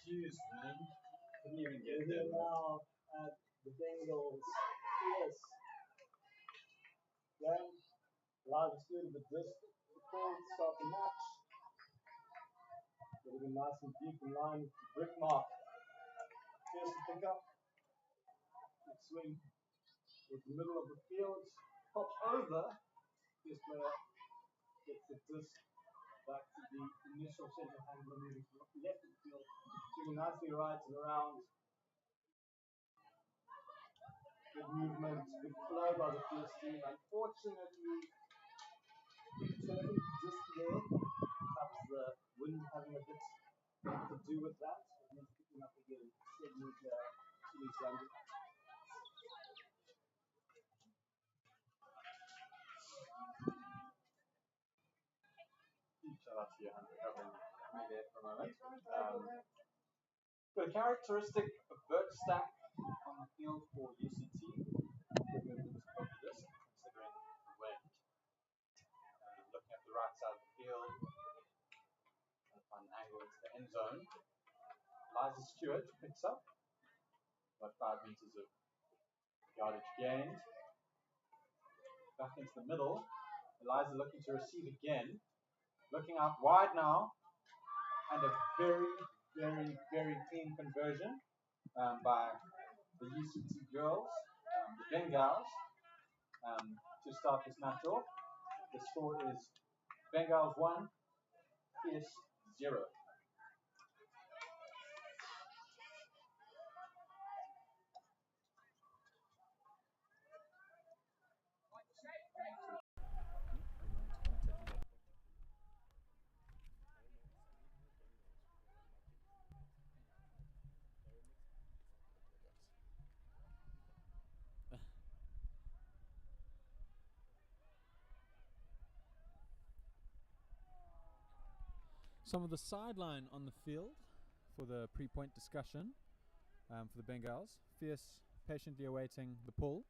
confused, man. Couldn't even get there. Now at the Bengals. Yes. Then, largest field of the disc. The call to start the match. It'll be nice and deep in line with the brick mark. First to pick up. Good swing with the middle of the field. Pops over. This player gets the disc back to the initial center handler, moving to the left of the field. Swinging nicely right and around. Good movement, good flow by the first team. Unfortunately, turning just there, perhaps the wind having a bit to do with that. And then picking up again, segment to East London. Shout out to Johan for covering me there for a moment. Got a characteristic birch stack on the field for UCT. Considering the wind. Looking at the right side of the field, trying to find an angle into the end zone. Eliza Stewart picks up about 5 meters of yardage gained. Back into the middle. Eliza looking to receive again. Looking out wide now. And a very, very, very clean conversion by the UCT girls, the Bengals, to start this match off. The score is Bengals 1, Fierce 0. Some of the sideline on the field for the pre-point discussion for the Bengals. Fierce patiently awaiting the pull.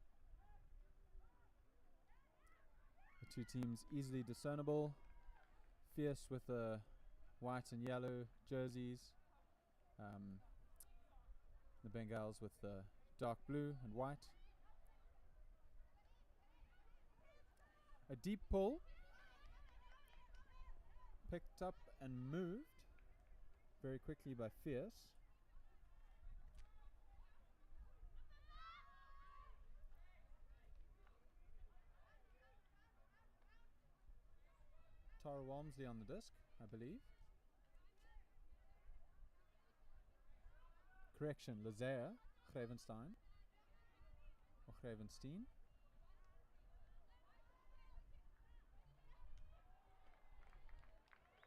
The two teams easily discernible. Fierce with the white and yellow jerseys. The Bengals with the dark blue and white. A deep pull. Picked up and moved very quickly by Fierce. Tara Walmsley on the disc, I believe. Correction, Lazare Grevenstein or Grevenstein.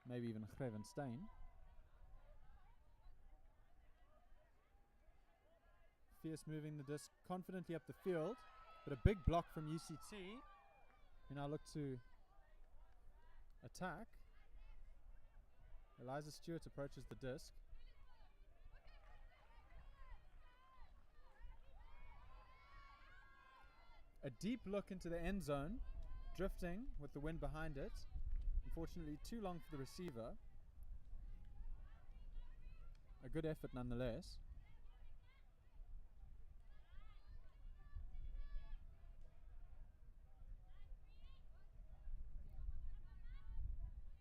Maybe even Grevenstein. Fierce moving the disc confidently up the field, but a big block from UCT. We now look to attack. Eliza Stewart approaches the disc. A deep look into the end zone, drifting with the wind behind it. Unfortunately, too long for the receiver. A good effort nonetheless.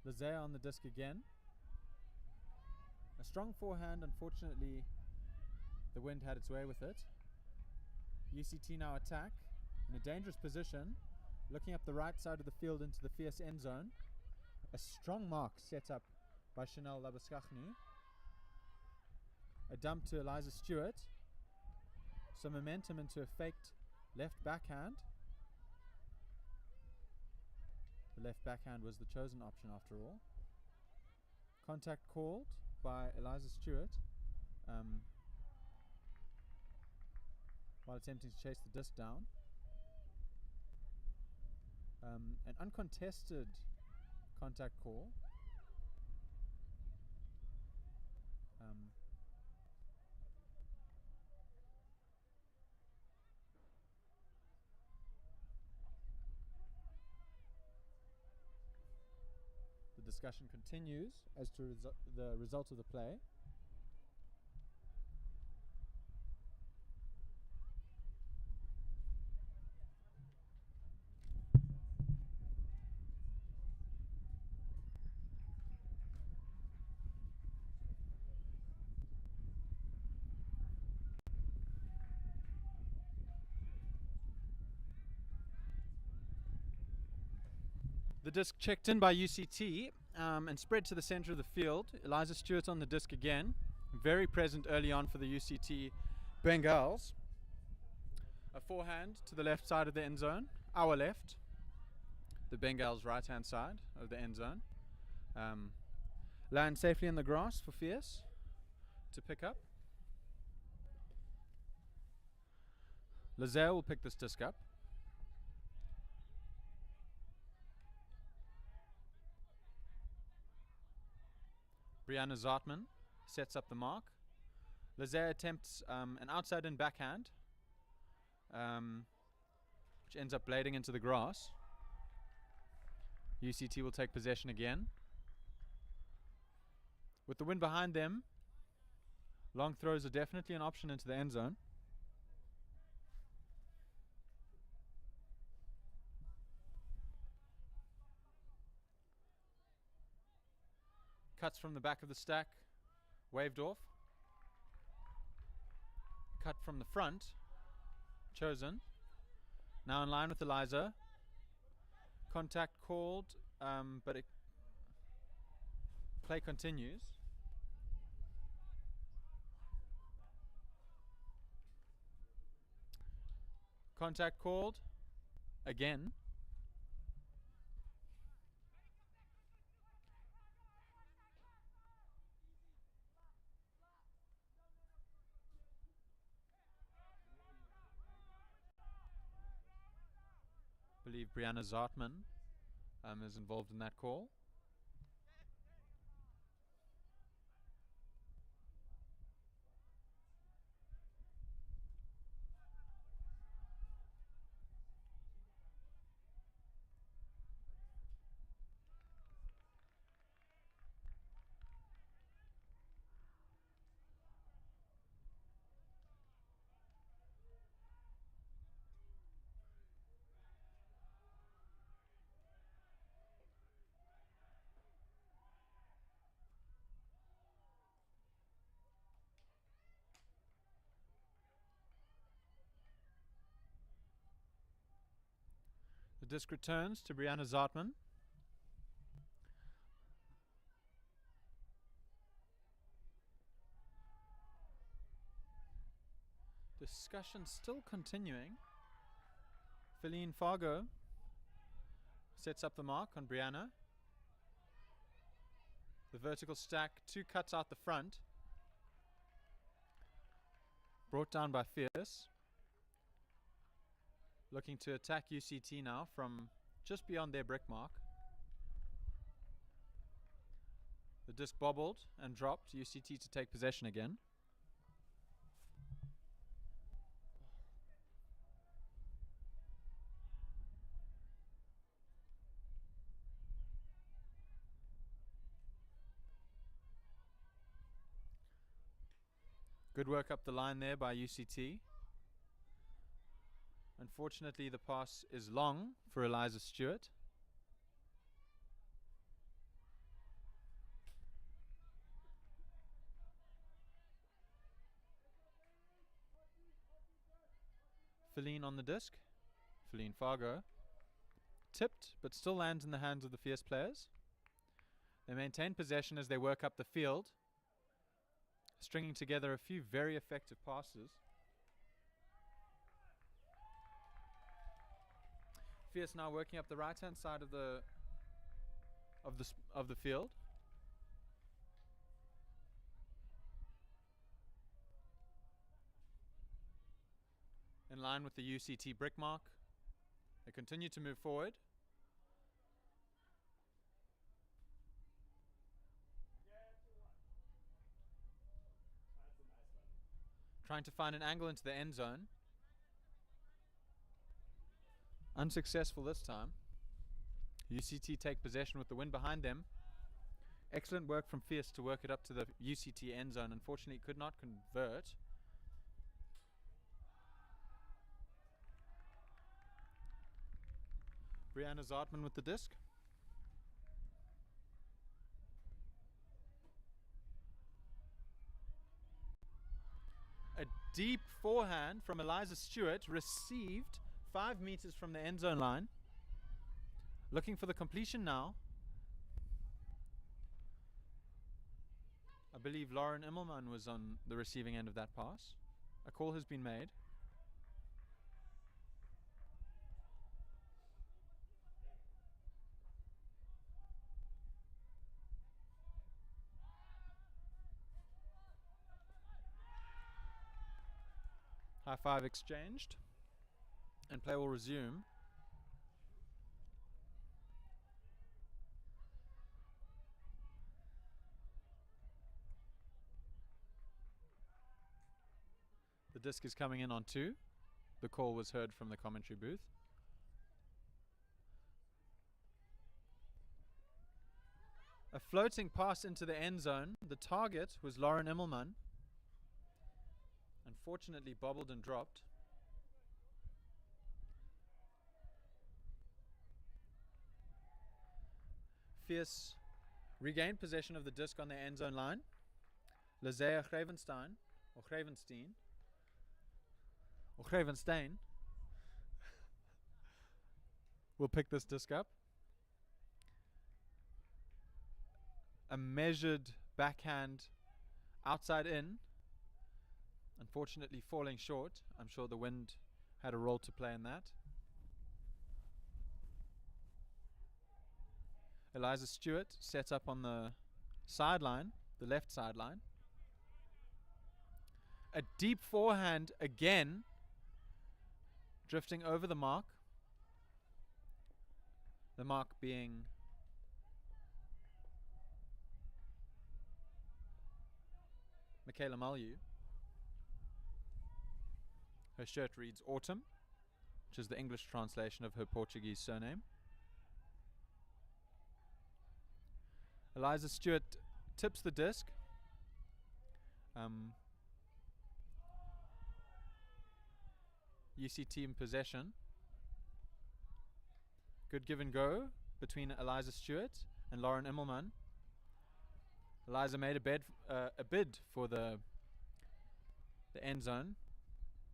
Lazare on the disc again. A strong forehand, unfortunately, the wind had its way with it. UCT now attack in a dangerous position, looking up the right side of the field into the Fierce end zone. A strong mark set up by Chanel Labuskaghni. A dump to Eliza Stewart. Some momentum into a faked left backhand. The left backhand was the chosen option after all. Contact called by Eliza Stewart while attempting to chase the disc down. An uncontested contact call. The discussion continues as to the result of the play. The disc checked in by UCT and spread to the center of the field. Eliza Stewart on the disc again, very present early on for the UCT Bengals. A forehand to the left side of the end zone, our left, the Bengals right hand side of the end zone. Land safely in the grass for Fierce to pick up. Lazare will pick this disc up. Brianna Zartman sets up the mark. Lazare attempts an outside in backhand, which ends up blading into the grass. UCT will take possession again. With the wind behind them, long throws are definitely an option into the end zone. Cuts from the back of the stack, waved off. Cut from the front, chosen. Now in line with Eliza. Contact called, but play continues. Contact called again. I believe Brianna Zartman is involved in that call. The disc returns to Brianna Zartman. Discussion still continuing. Feline Fargo sets up the mark on Brianna. The vertical stack, 2 cuts out the front. Brought down by Fierce. Looking to attack UCT now from just beyond their brick mark. The disc bobbled and dropped. UCT to take possession again. Good work up the line there by UCT. Unfortunately, the pass is long for Eliza Stewart. Feline on the disc. Feline Fargo. Tipped, but still lands in the hands of the Fierce players. They maintain possession as they work up the field, stringing together a few very effective passes. Fierce now working up the right-hand side of the field. In line with the UCT brick mark. They continue to move forward. Trying to find an angle into the end zone. Unsuccessful this time. UCT take possession with the wind behind them. Excellent work from Fierce to work it up to the UCT end zone. Unfortunately, could not convert. Brianna Zartman with the disc. A deep forehand from Eliza Stewart, received 5 meters from the end zone line. Looking for the completion now. I believe Lauren Immelman was on the receiving end of that pass. A call has been made. High five exchanged, and play will resume. The disc is coming in on 2. The call was heard from the commentary booth. A floating pass into the end zone. The target was Lauren Immelman. Unfortunately bobbled and dropped. Fierce regained possession of the disc on the end zone line. Lazea Grevenstein, or Grevenstein, or Grevenstein will pick this disc up. A measured backhand outside in, unfortunately falling short. I'm sure the wind had a role to play in that. Eliza Stewart sets up on the sideline, the left sideline. A deep forehand again, drifting over the mark. The mark being Michaela Malyu. Her shirt reads Autumn, which is the English translation of her Portuguese surname. Eliza Stewart tips the disc. UCT in possession. Good give and go between Eliza Stewart and Lauren Immelman. Eliza made a bid for the end zone.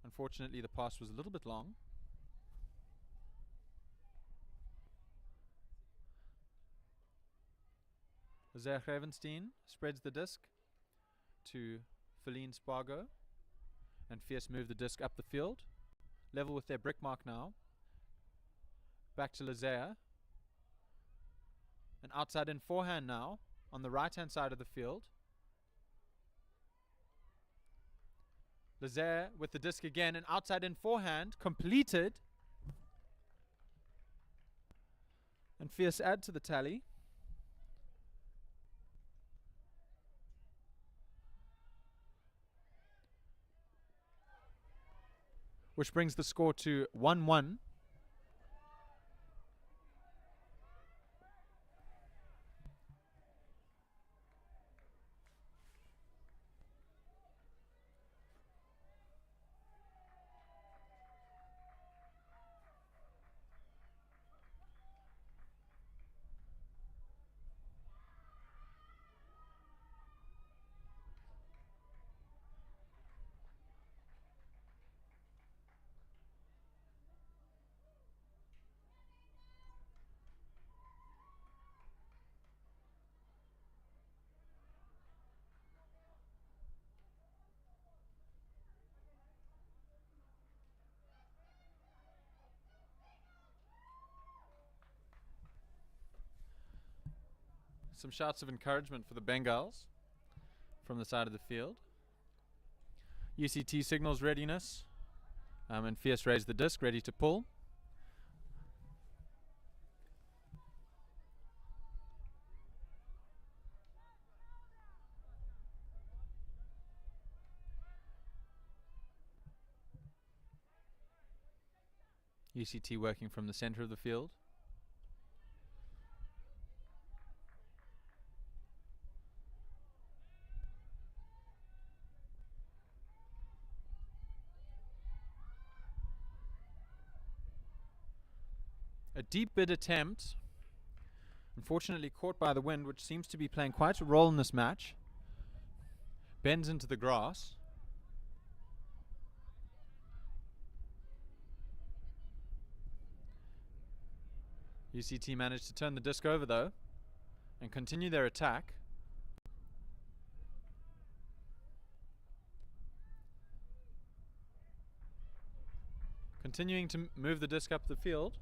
Unfortunately, the pass was a little bit long. Lazea Grevenstein spreads the disc to Feline Spargo, and Fierce move the disc up the field. Level with their brick mark now. Back to Lazea. An outside in forehand now on the right hand side of the field. Lazea with the disc again, an outside in forehand, completed. And Fierce add to the tally. Which brings the score to 1-1. Some shouts of encouragement for the Bengals from the side of the field. UCT signals readiness, and Fierce raised the disc, ready to pull. UCT working from the center of the field. A deep bid attempt, unfortunately caught by the wind, which seems to be playing quite a role in this match. Bends into the grass. UCT managed to turn the disc over though and continue their attack. Continuing to move the disc up the field,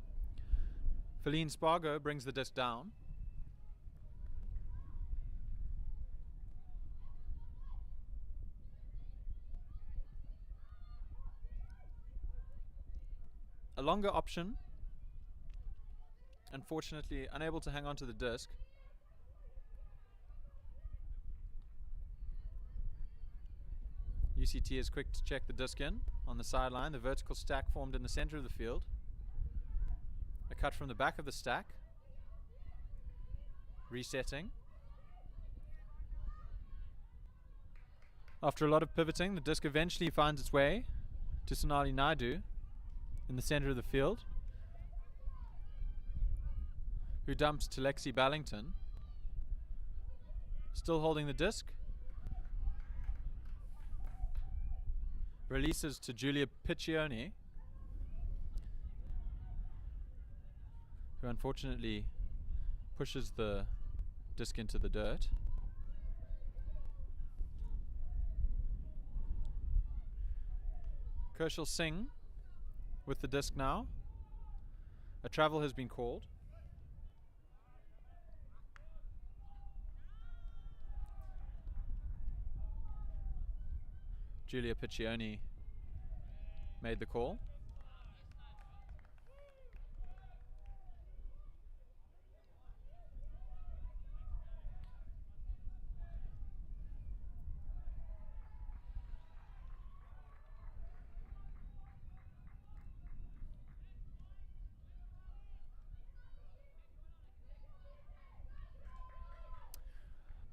Feline Spargo brings the disc down. A longer option, unfortunately unable to hang on to the disc. UCT is quick to check the disc in on the sideline. The vertical stack formed in the center of the field. A cut from the back of the stack. Resetting. After a lot of pivoting, the disc eventually finds its way to Sonali Naidu in the center of the field, who dumps to Lexi Ballington. Still holding the disc. Releases to Julia Piccioni, who unfortunately pushes the disc into the dirt. Kershal Singh with the disc now. A travel has been called. Julia Piccioni made the call.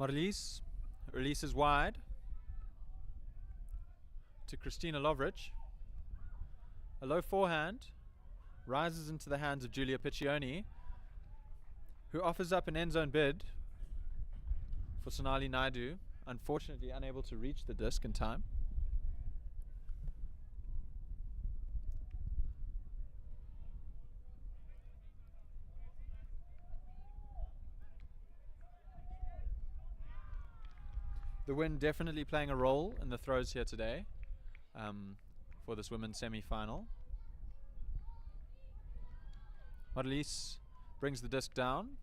Marlies releases wide to Christina Lovrich. A low forehand rises into the hands of Julia Piccioni, who offers up an end zone bid for Sonali Naidu, unfortunately unable to reach the disc in time. The wind definitely playing a role in the throws here today for this women's semi-final. Marlies brings the disc down,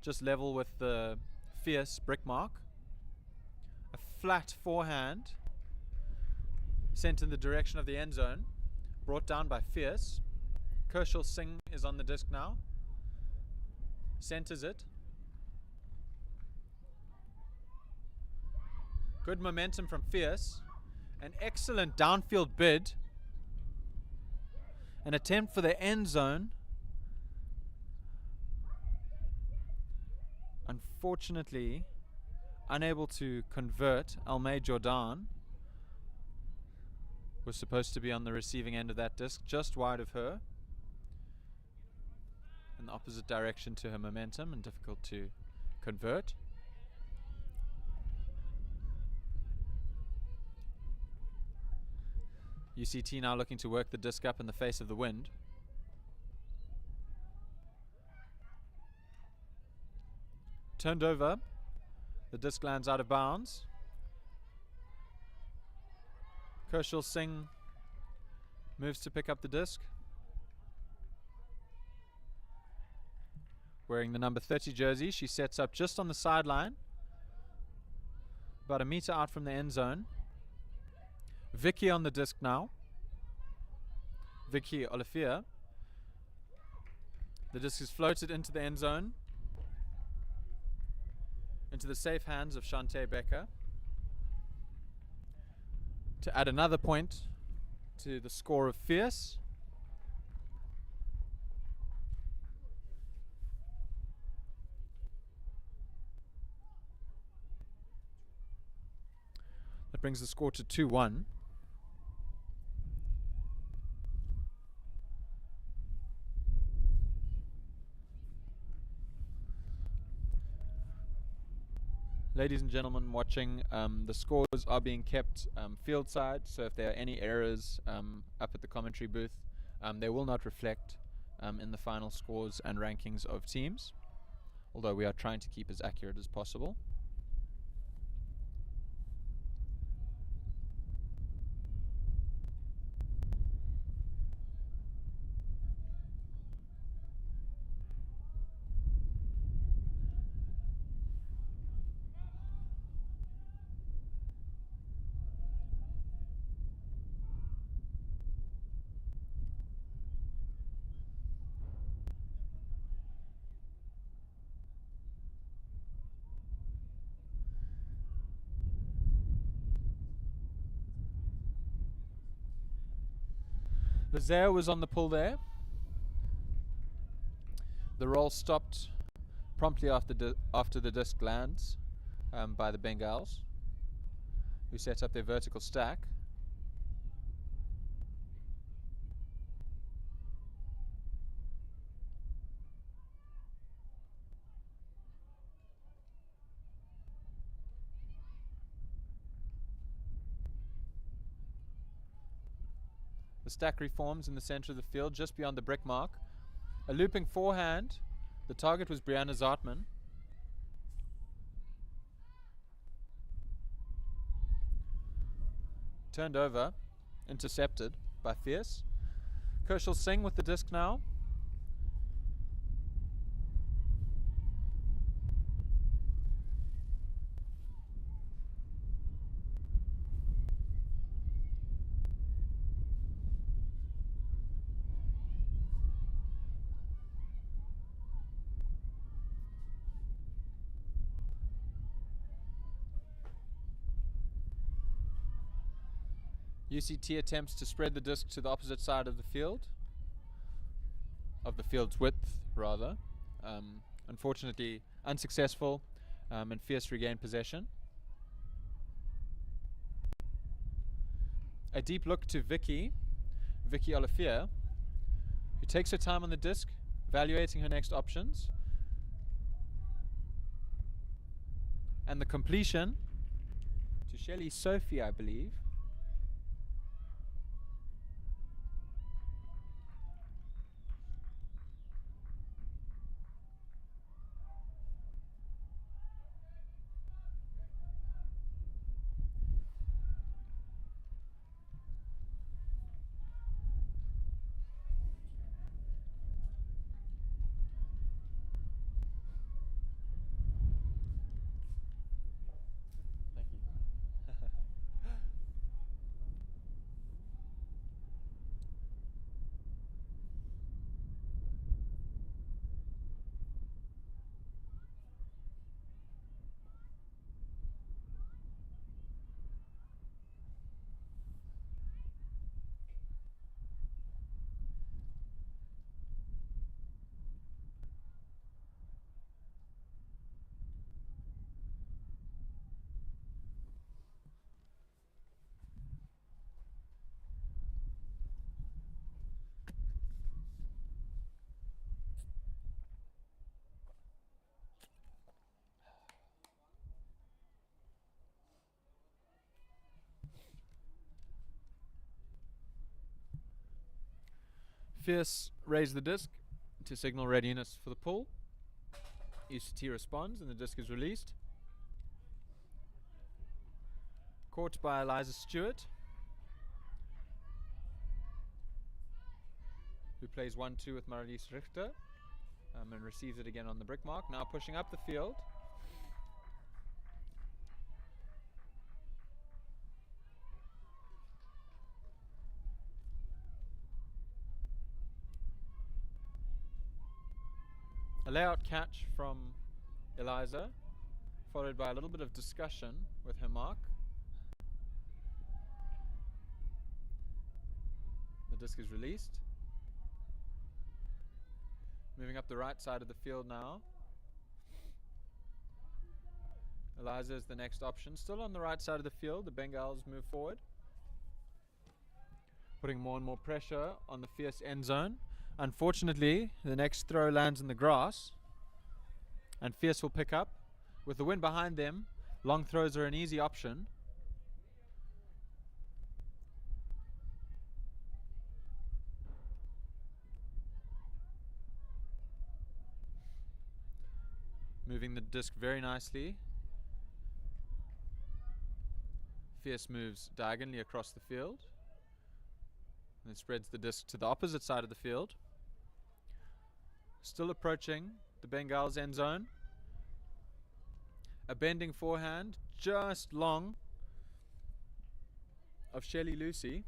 just level with the fierce brick mark. A flat forehand sent in the direction of the end zone, brought down by Fierce. Kershal Singh is on the disc now, centers it. Good momentum from Fierce. An excellent downfield bid. An attempt for the end zone. Unfortunately, unable to convert. Almay Jordan was supposed to be on the receiving end of that disc, just wide of her. In the opposite direction to her momentum and difficult to convert. UCT now looking to work the disc up in the face of the wind. Turned over. The disc lands out of bounds. Kershal Singh moves to pick up the disc. Wearing the number 30 jersey, she sets up just on the sideline, about a meter out from the end zone. Vicky on the disc now. Vicky Olafia. The disc is floated into the end zone, into the safe hands of Shantae Becker, to add another point to the score of Fierce. That brings the score to 2-1. Ladies and gentlemen watching, the scores are being kept field side, so if there are any errors up at the commentary booth, they will not reflect in the final scores and rankings of teams, although we are trying to keep as accurate as possible. Lazare was on the pull there. The roll stopped promptly after the disc lands by the Bengals, who set up their vertical stack. The stack reforms in the center of the field, just beyond the brick mark. A looping forehand. The target was Brianna Zartman. Turned over, intercepted by Fierce. Kershal Singh with the disc now. UCT attempts to spread the disc to the opposite side of the field, of the field's width rather. Unfortunately unsuccessful, and Fierce regained possession. A deep look to Vicky Olivier, who takes her time on the disc, evaluating her next options. And the completion to Shelley Sophie, I believe. Fierce raised the disc to signal readiness for the pull. UCT responds and the disc is released. Caught by Eliza Stewart, who plays 1-2 with Marlies Richter, and receives it again on the brick mark. Now pushing up the field. A layout catch from Eliza, followed by a little bit of discussion with her mark. The disc is released. Moving up the right side of the field now. Eliza is the next option. Still on the right side of the field, the Bengals move forward, putting more and more pressure on the Fierce end zone. Unfortunately, the next throw lands in the grass, and Fierce will pick up. With the wind behind them, long throws are an easy option. moving the disc very nicely. Fierce moves diagonally across the field, and then spreads the disc to the opposite side of the field. Still approaching the Bengals end zone. A bending forehand, just long of Shelly Lucy.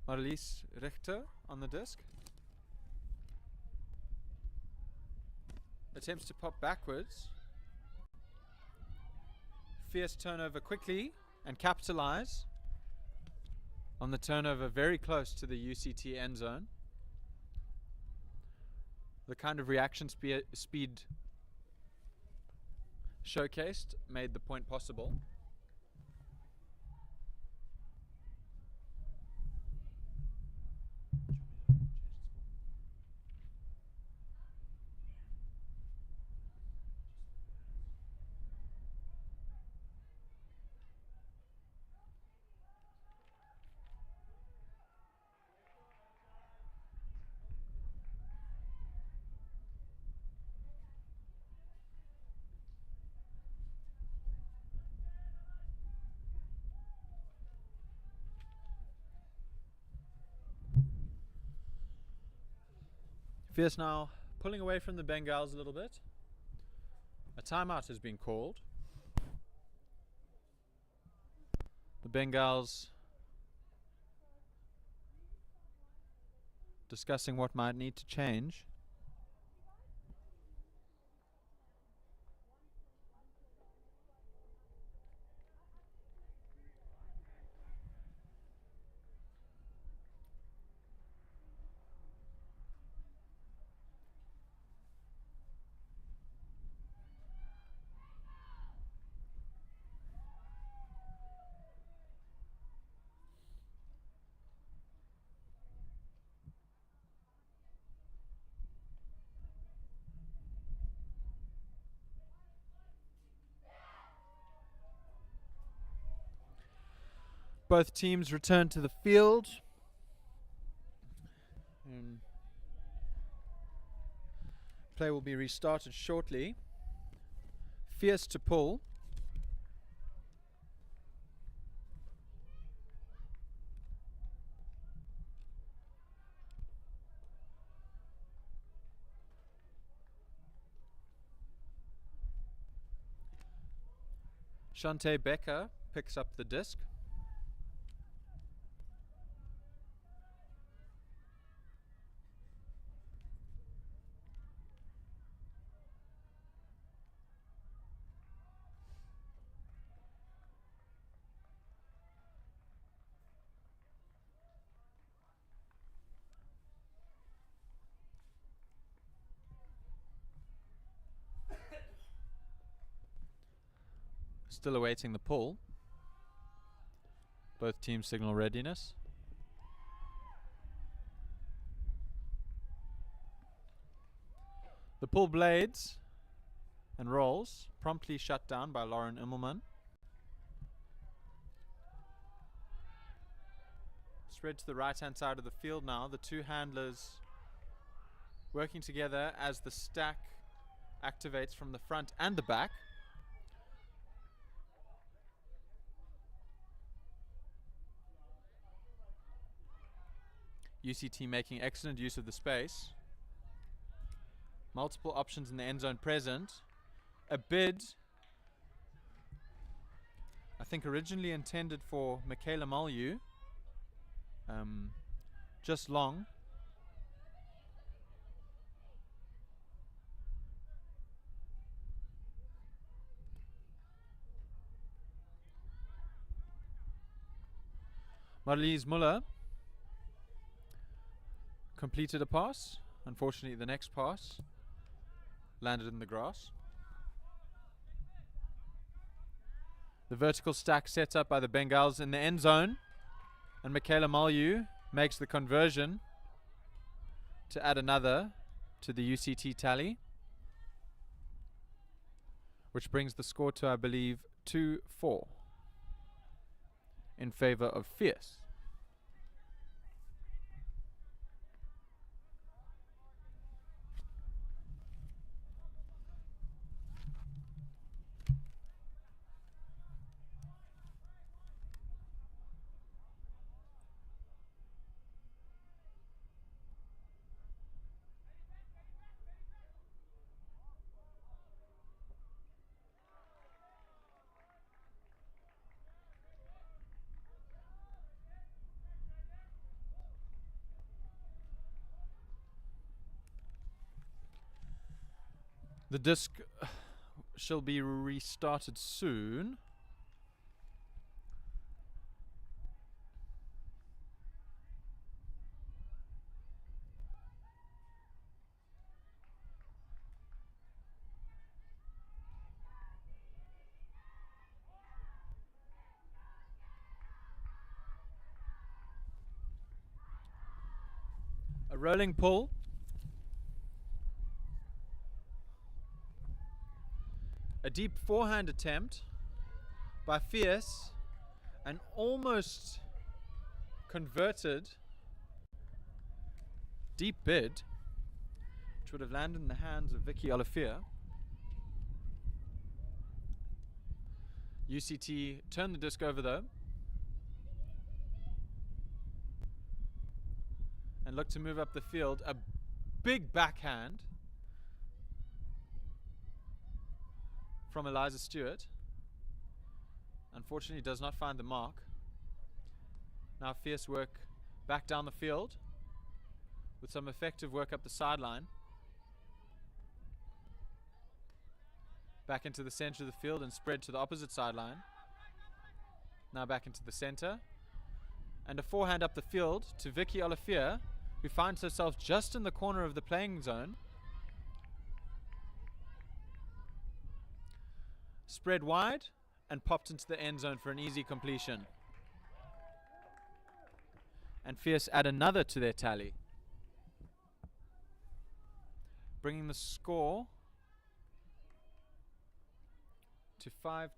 Marlies Richter on the disc. Attempts to pop backwards. Fierce turnover quickly and capitalize on the turnover very close to the UCT end zone. The kind of reaction speed showcased made the point possible. Fierce now pulling away from the Bengals a little bit. A timeout has been called. The Bengals discussing what might need to change. Both teams return to the field. Play will be restarted shortly. Fierce to pull. Shantae Becker picks up the disc. Still awaiting the pull. Both teams signal readiness. The pull blades and rolls, promptly shut down by Lauren Immelman. Spread to the right hand side of the field now. The two handlers working together as the stack activates from the front and the back. UCT making excellent use of the space. Multiple options in the end zone present. A bid, I think originally intended for Michaela Mulyu. Just long. Marlies Muller completed a pass. Unfortunately, the next pass landed in the grass. The vertical stack set up by the Bengals in the end zone, and Michaela Malyu makes the conversion to add another to the UCT tally, which brings the score to, I believe, 2-4 in favor of Fierce. The disc shall be restarted soon. A rolling pull. A deep forehand attempt by Fierce, an almost converted deep bid, which would have landed in the hands of Vicky Olivier. UCT turned the disc over though, and looked to move up the field. A big backhand from Eliza Stewart. Unfortunately does not find the mark. Now Fierce work back down the field with some effective work up the sideline. Back into the center of the field and spread to the opposite sideline. Now back into the center. And a forehand up the field to Vicky Olivier, who finds herself just in the corner of the playing zone. Spread wide and popped into the end zone for an easy completion. And Fierce add another to their tally, bringing the score to 5-2.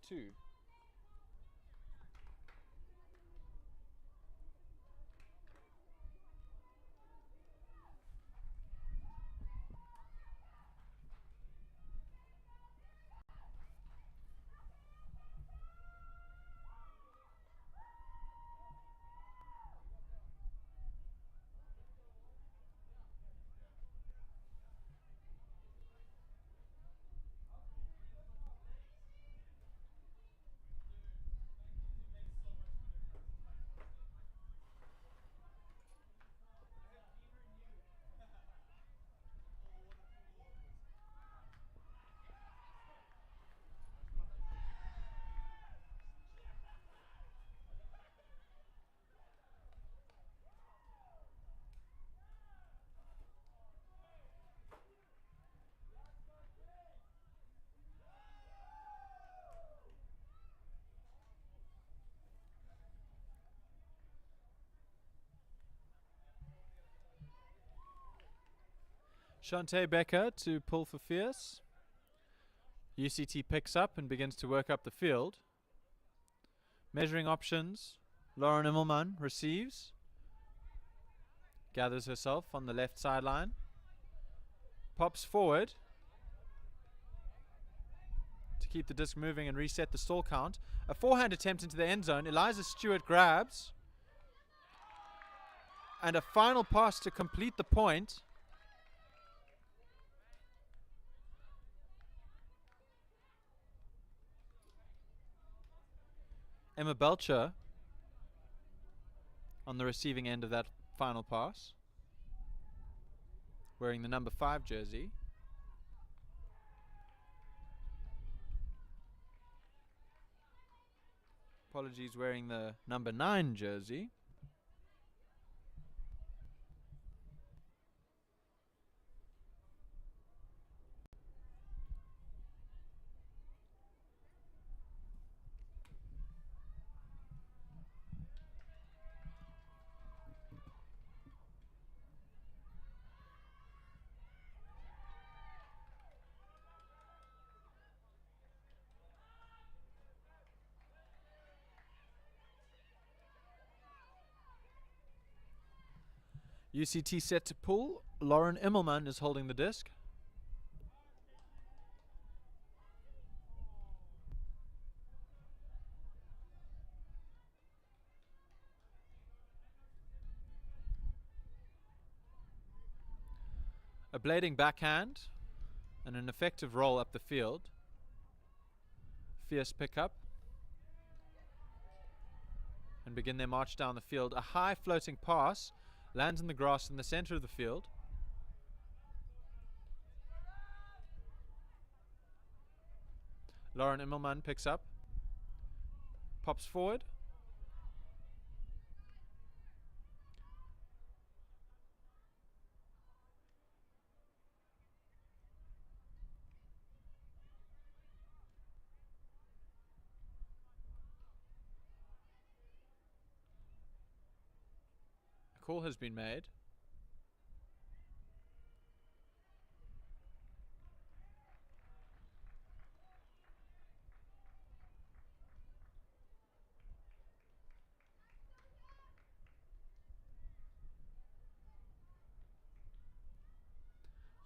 Shantae Becker to pull for Fierce. UCT picks up and begins to work up the field. Measuring options. Lauren Immelman receives. Gathers herself on the left sideline. Pops forward to keep the disc moving and reset the stall count. A forehand attempt into the end zone. Eliza Stewart grabs. And a final pass to complete the point. Emma Belcher on the receiving end of that final pass, wearing the number 5 jersey. Apologies, wearing the number 9 jersey. UCT set to pull. Lauren Immelman is holding the disc. A blading backhand and an effective roll up the field. Fierce pickup. And begin their march down the field. A high floating pass lands in the grass in the center of the field. Lauren Immelman picks up, pops forward. A call has been made.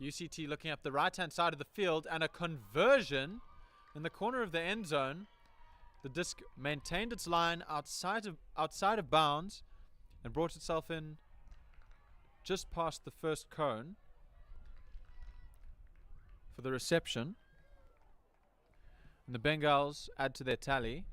UCT looking up the right-hand side of the field, and a conversion in the corner of the end zone. The disc maintained its line outside of bounds and brought itself in just past the first cone for the reception. And the Bengals add to their tally.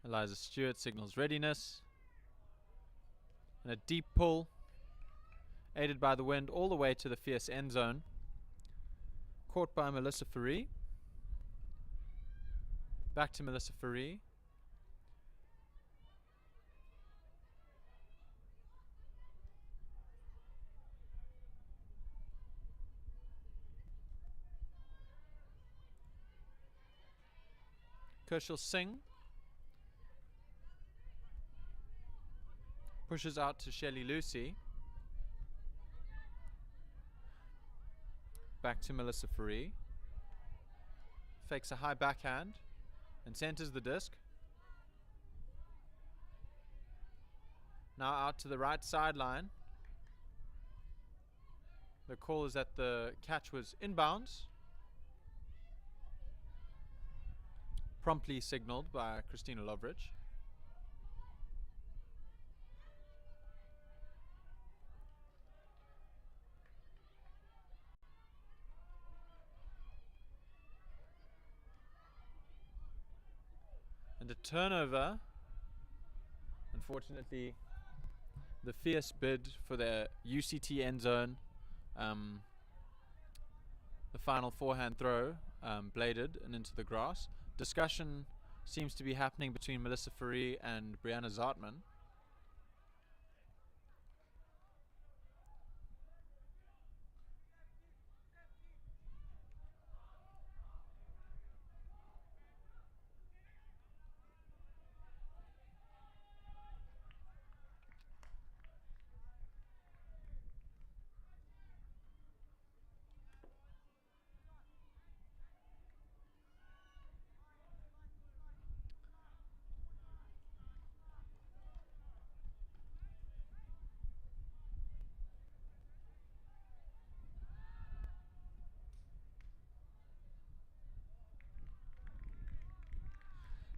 Eliza Stewart signals readiness. And a deep pull, aided by the wind, all the way to the fierce end zone. Caught by Melissa Faree. Back to Melissa Faree. Kershal Singh pushes out to Shelly Lucy. Back to Melissa Faree. Fakes a high backhand and centers the disc. Now out to the right sideline. The call is that the catch was inbounds. Promptly signaled by Christina Lovrich. And a turnover. Unfortunately, the fierce bid for the UCT end zone. The final forehand throw bladed and into the grass. Discussion seems to be happening between Melissa Faree and Brianna Zartman.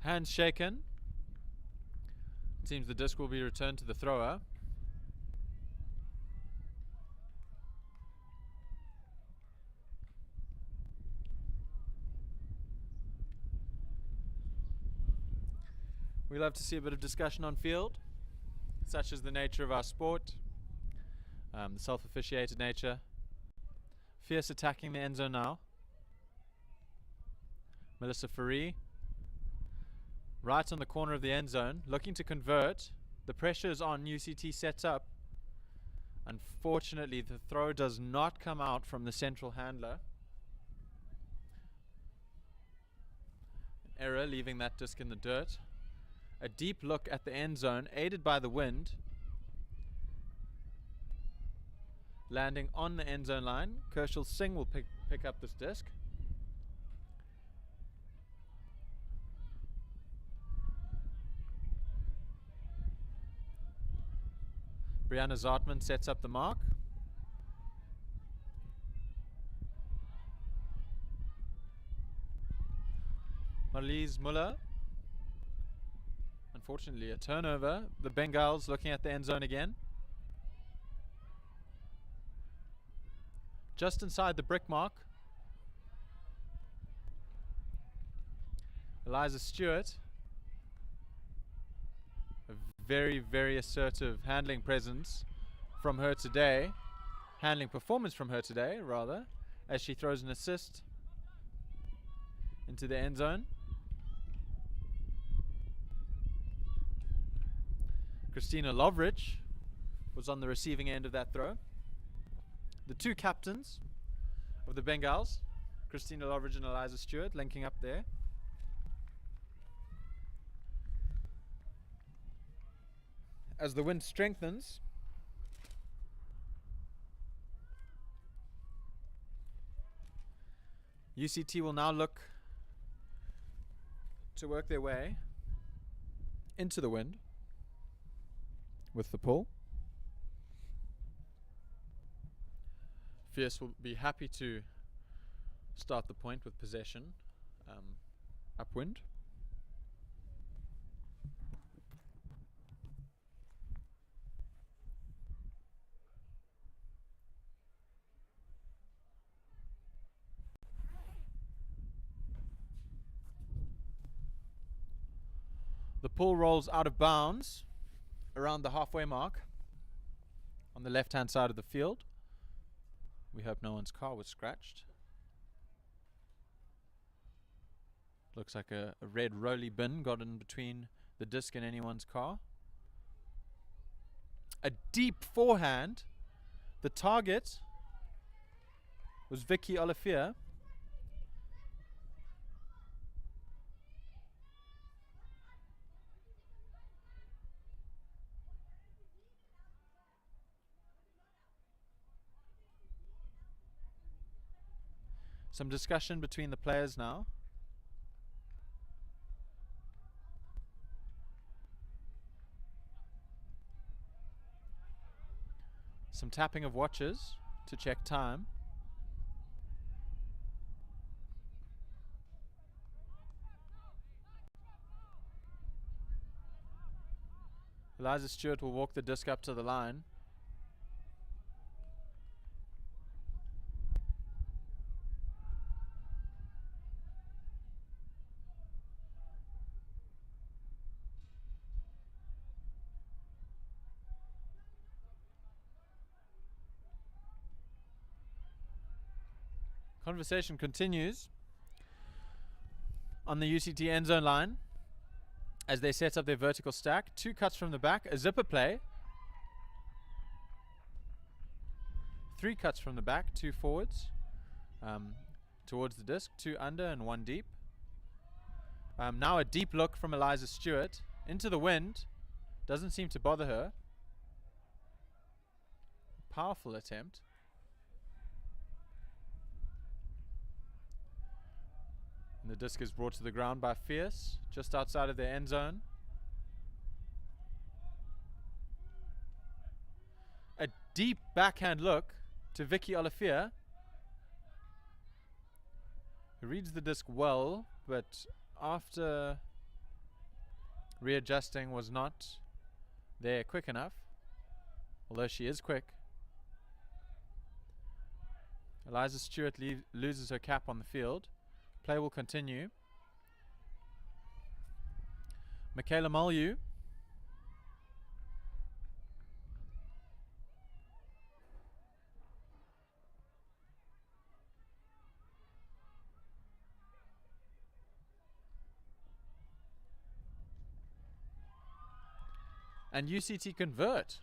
Hands shaken. It seems the disc will be returned to the thrower. We love to see a bit of discussion on field. Such is the nature of our sport, the self-officiated nature. Fierce attacking the end zone now. Melissa Faree, right on the corner of the end zone, looking to convert. The pressure is on. UCT sets up. Unfortunately, the throw does not come out from the central handler. An error, leaving that disc in the dirt. A deep look at the end zone, aided by the wind. Landing on the end zone line. Kershal Singh will pick up this disc. Brianna Zartman sets up the mark. Marlies Muller. Unfortunately, a turnover. The Bengals looking at the end zone again. Just inside the brick mark. Eliza Stewart. A very, very assertive handling presence from her today. Handling performance from her today, rather, as she throws an assist into the end zone. Christina Lovrich was on the receiving end of that throw. The two captains of the Bengals, Christina Lovrich and Eliza Stewart, linking up there. As the wind strengthens, UCT will now look to work their way into the wind with the pull. Fierce will be happy to start the point with possession upwind. The pull rolls out of bounds around the halfway mark on the left-hand side of the field. We hope no one's car was scratched. Looks like a red rolly bin got in between the disc and anyone's car. A deep forehand. The target was Vicky Olivier. Some discussion between the players now. Some tapping of watches to check time. Eliza Stewart will walk the disc up to the line. Conversation continues on the UCT end zone line as they set up their vertical stack. Two cuts from the back, a zipper play. Three cuts from the back, two forwards towards the disc, two under and one deep. Now a deep look from Eliza Stewart into the wind. Doesn't seem to bother her. Powerful attempt. And the disc is brought to the ground by Fierce, just outside of their end zone. A deep backhand look to Vicky Olivier, who reads the disc well, but after readjusting was not there quick enough, although she is quick. Eliza Stewart loses her cap on the field. Play will continue. Michaela Mullew and UCT convert.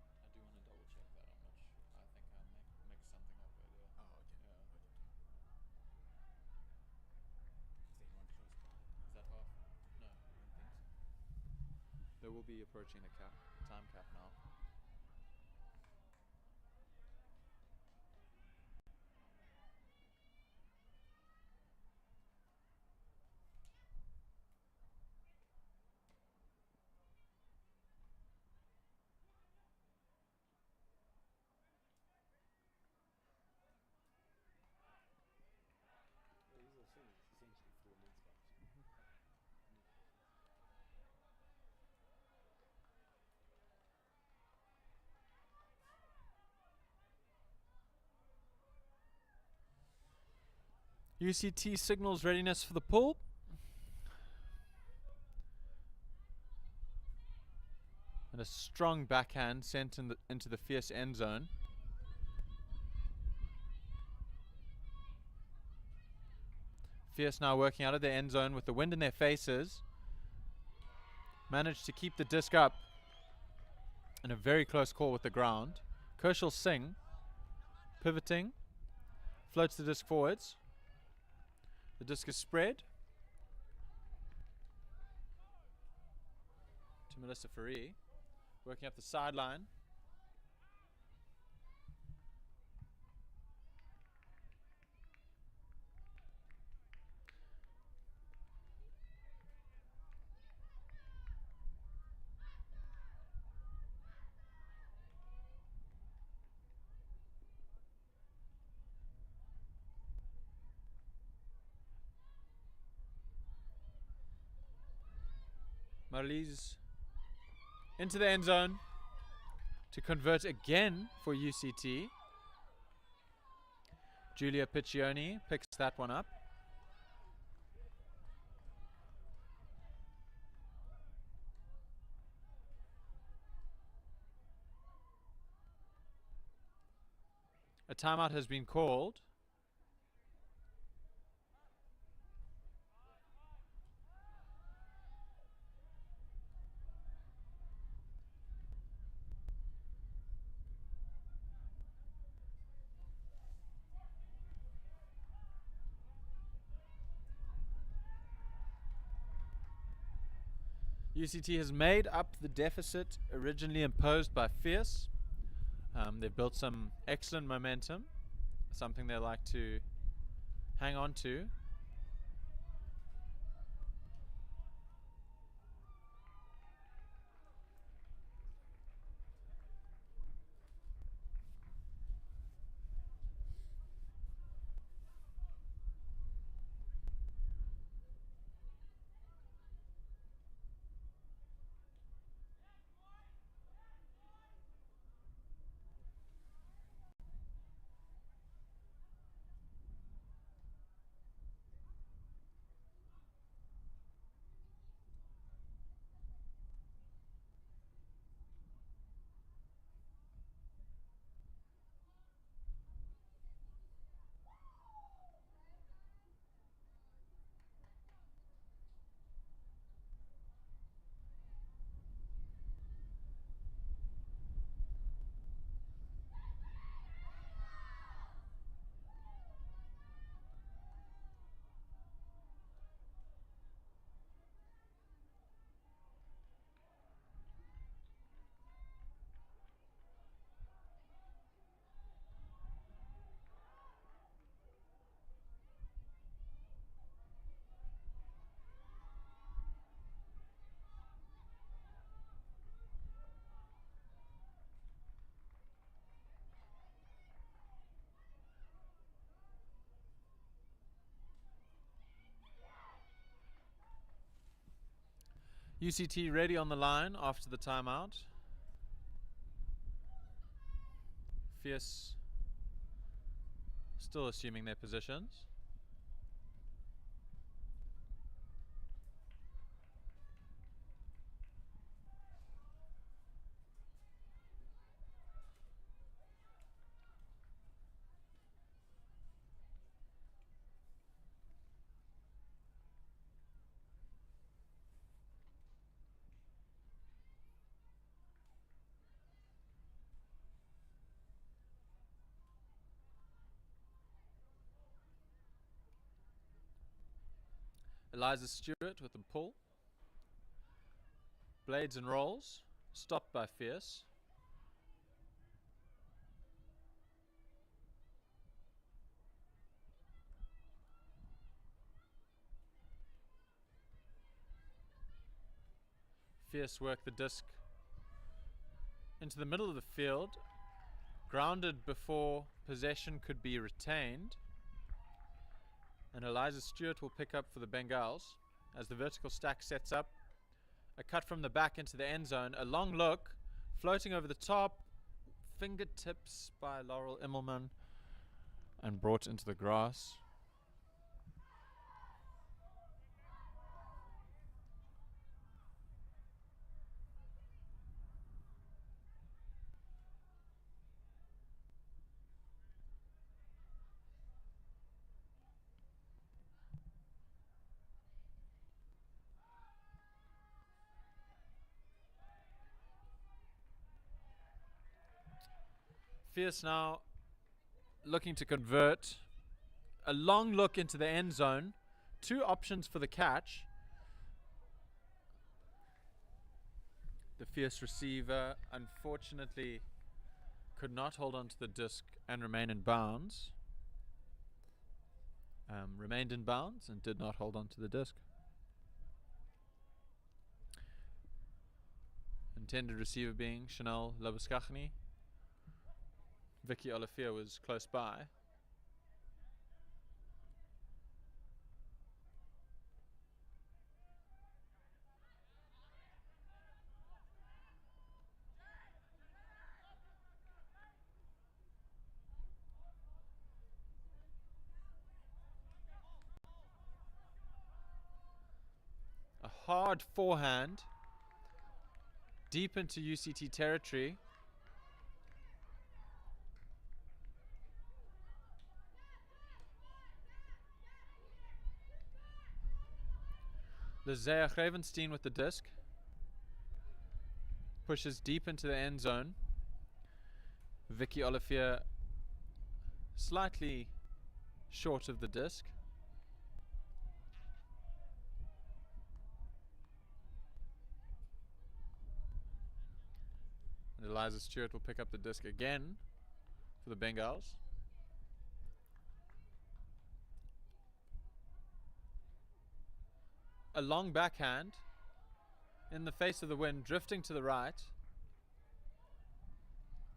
I do want to double check that. I'm not sure. I think I mixed something up earlier. Oh, okay. Yeah. Okay. Is there anyone close by? Is that half? No, I don't think so. They will be approaching the time cap now. Yeah, these are saying it's essentially 4 men's caps. UCT signals readiness for the pull. And a strong backhand sent into the fierce end zone. Fierce now working out of their end zone with the wind in their faces. Managed to keep the disc up in a very close call with the ground. Kershal Singh pivoting, floats the disc forwards. The disc is spread to Melissa Faree, working up the sideline. Marlies into the end zone to convert again for UCT. Julia Piccioni picks that one up. A timeout has been called. UCT has made up the deficit originally imposed by Fierce. They've built some excellent momentum, something they like to hang on to. UCT ready on the line after the timeout. Fierce still assuming their positions. Eliza Stewart with a pull. Blades and rolls. Stopped by Fierce. Fierce work the disc into the middle of the field. Grounded before possession could be retained. And Eliza Stewart will pick up for the Bengals as the vertical stack sets up. A cut from the back into the end zone. A long look, floating over the top. Fingertips by Laurel Immelman and brought into the grass. Fierce now looking to convert. A long look into the end zone. Two options for the catch. The Fierce receiver unfortunately could not hold on to the disc and remain in bounds. Remained in bounds and did not hold on to the disc. Intended receiver being Chanel Labuskachny. Vicky Olivier was close by. A hard forehand deep into UCT territory. Lizea Grevenstein with the disc. Pushes deep into the end zone. Vicky Olivier slightly short of the disc. And Eliza Stewart will pick up the disc again for the Bengals. A long backhand in the face of the wind, drifting to the right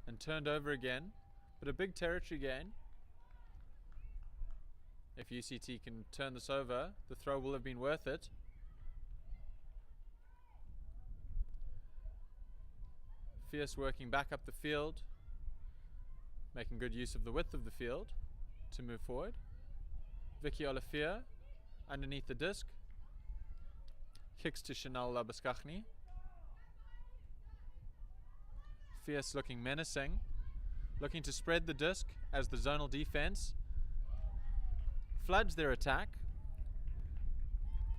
and turned over again, but a big territory gain. If UCT can turn this over, the throw will have been worth it. Fierce working back up the field, making good use of the width of the field to move forward. Vicky Olivier underneath the disc. Kicks to Chanel Labuskachny. Fierce looking menacing, looking to spread the disc as the zonal defense floods their attack.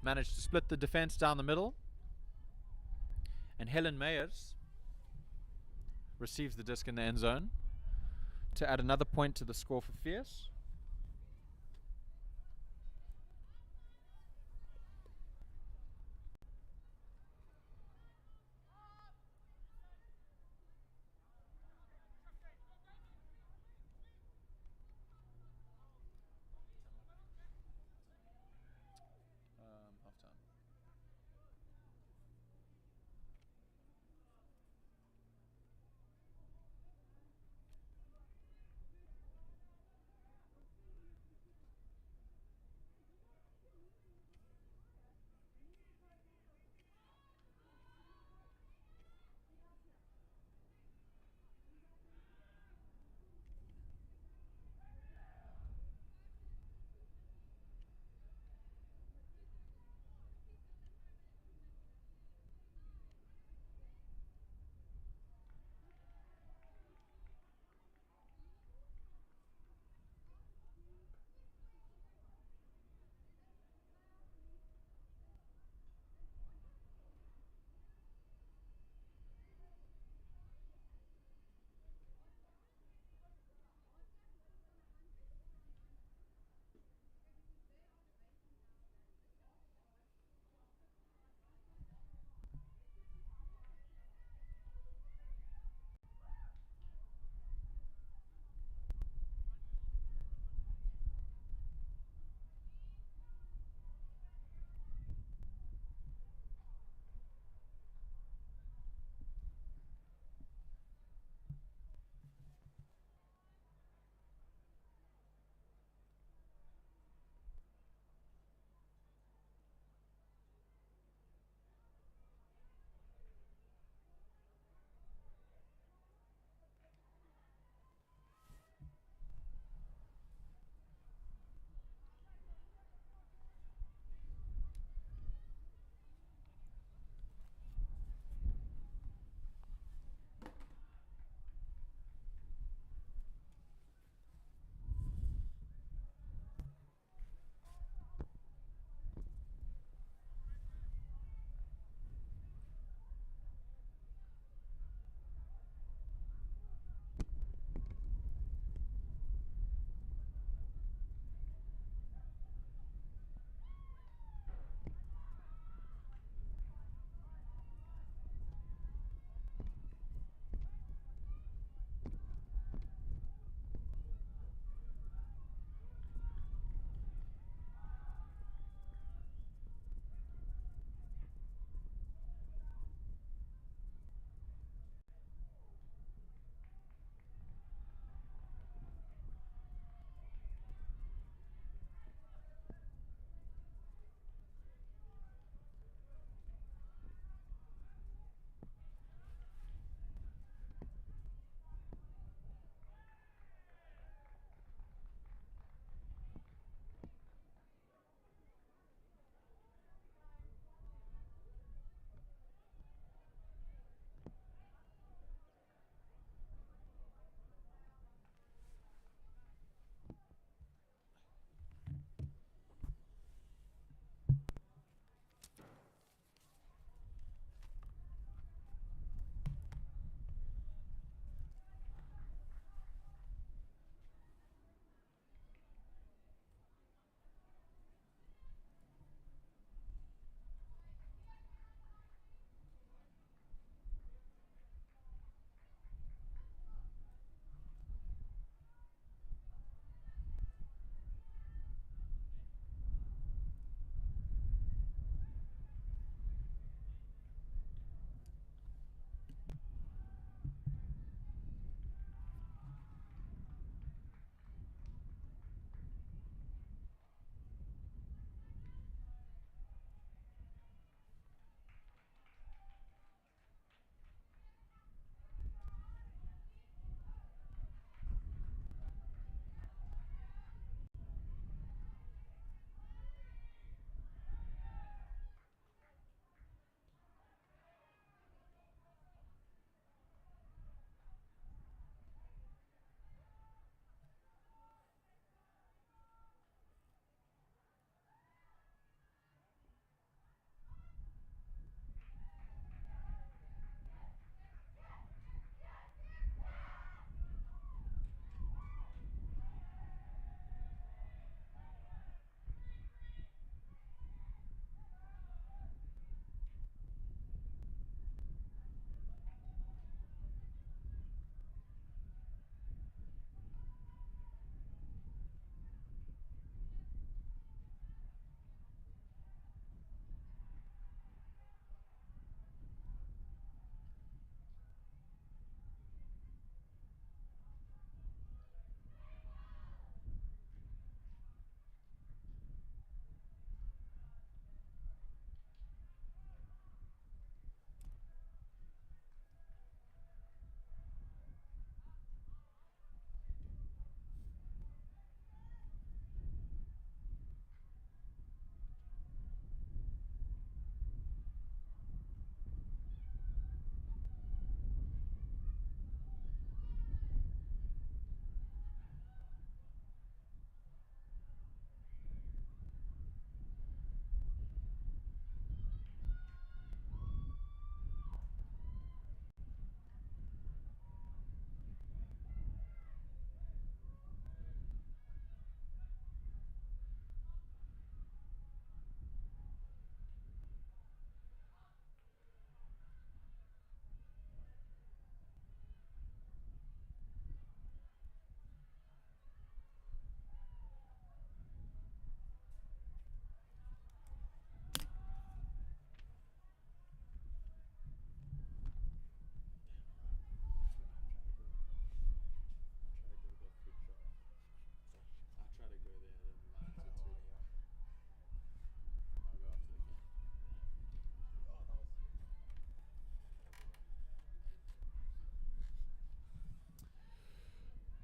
Managed to split the defense down the middle. And Helen Meyers receives the disc in the end zone to add another point to the score for Fierce. Halftime.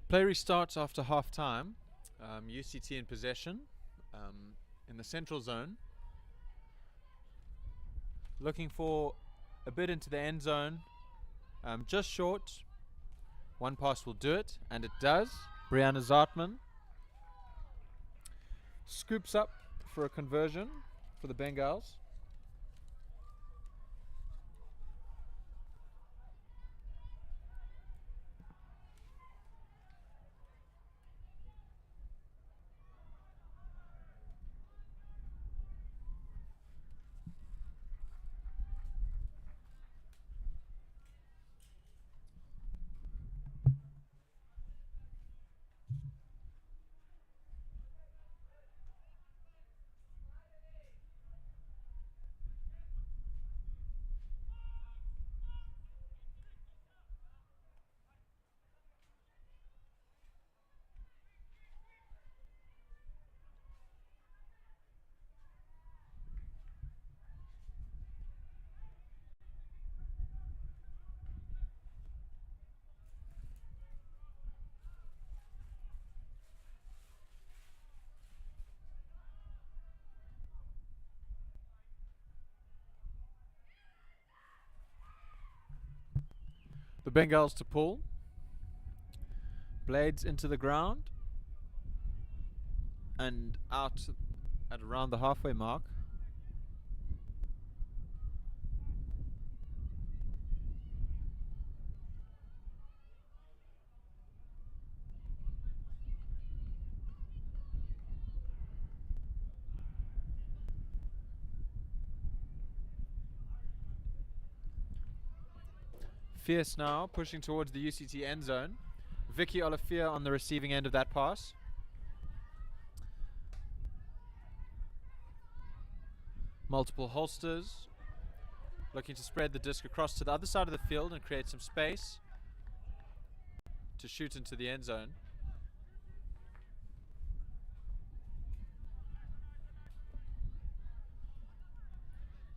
Play restarts after half time. UCT in possession in the central zone. Looking for a bit into the end zone. Just short. One pass will do it, and it does. Brianna Zartman scoops up for a conversion for the Bengals. The Bengals to pull. Blades into the ground and out at around the halfway mark. Fierce now pushing towards the UCT end zone. Vicky Olafia on the receiving end of that pass. Multiple holsters. Looking to spread the disc across to the other side of the field and create some space to shoot into the end zone.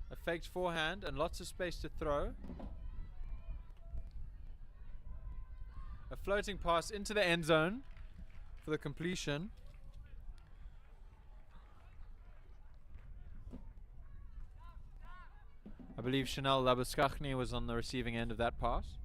A faked forehand and lots of space to throw. A floating pass into the end zone for the completion. I believe Chanel Labuskachny was on the receiving end of that pass.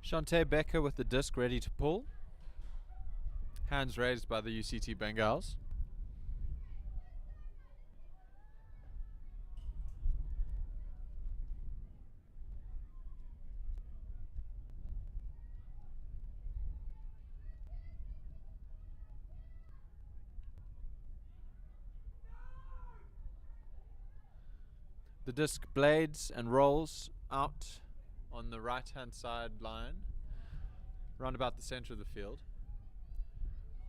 Shantae Becker with the disc ready to pull. Hands raised by the UCT Bengals. The disc blades and rolls out on the right hand side line, round about the center of the field.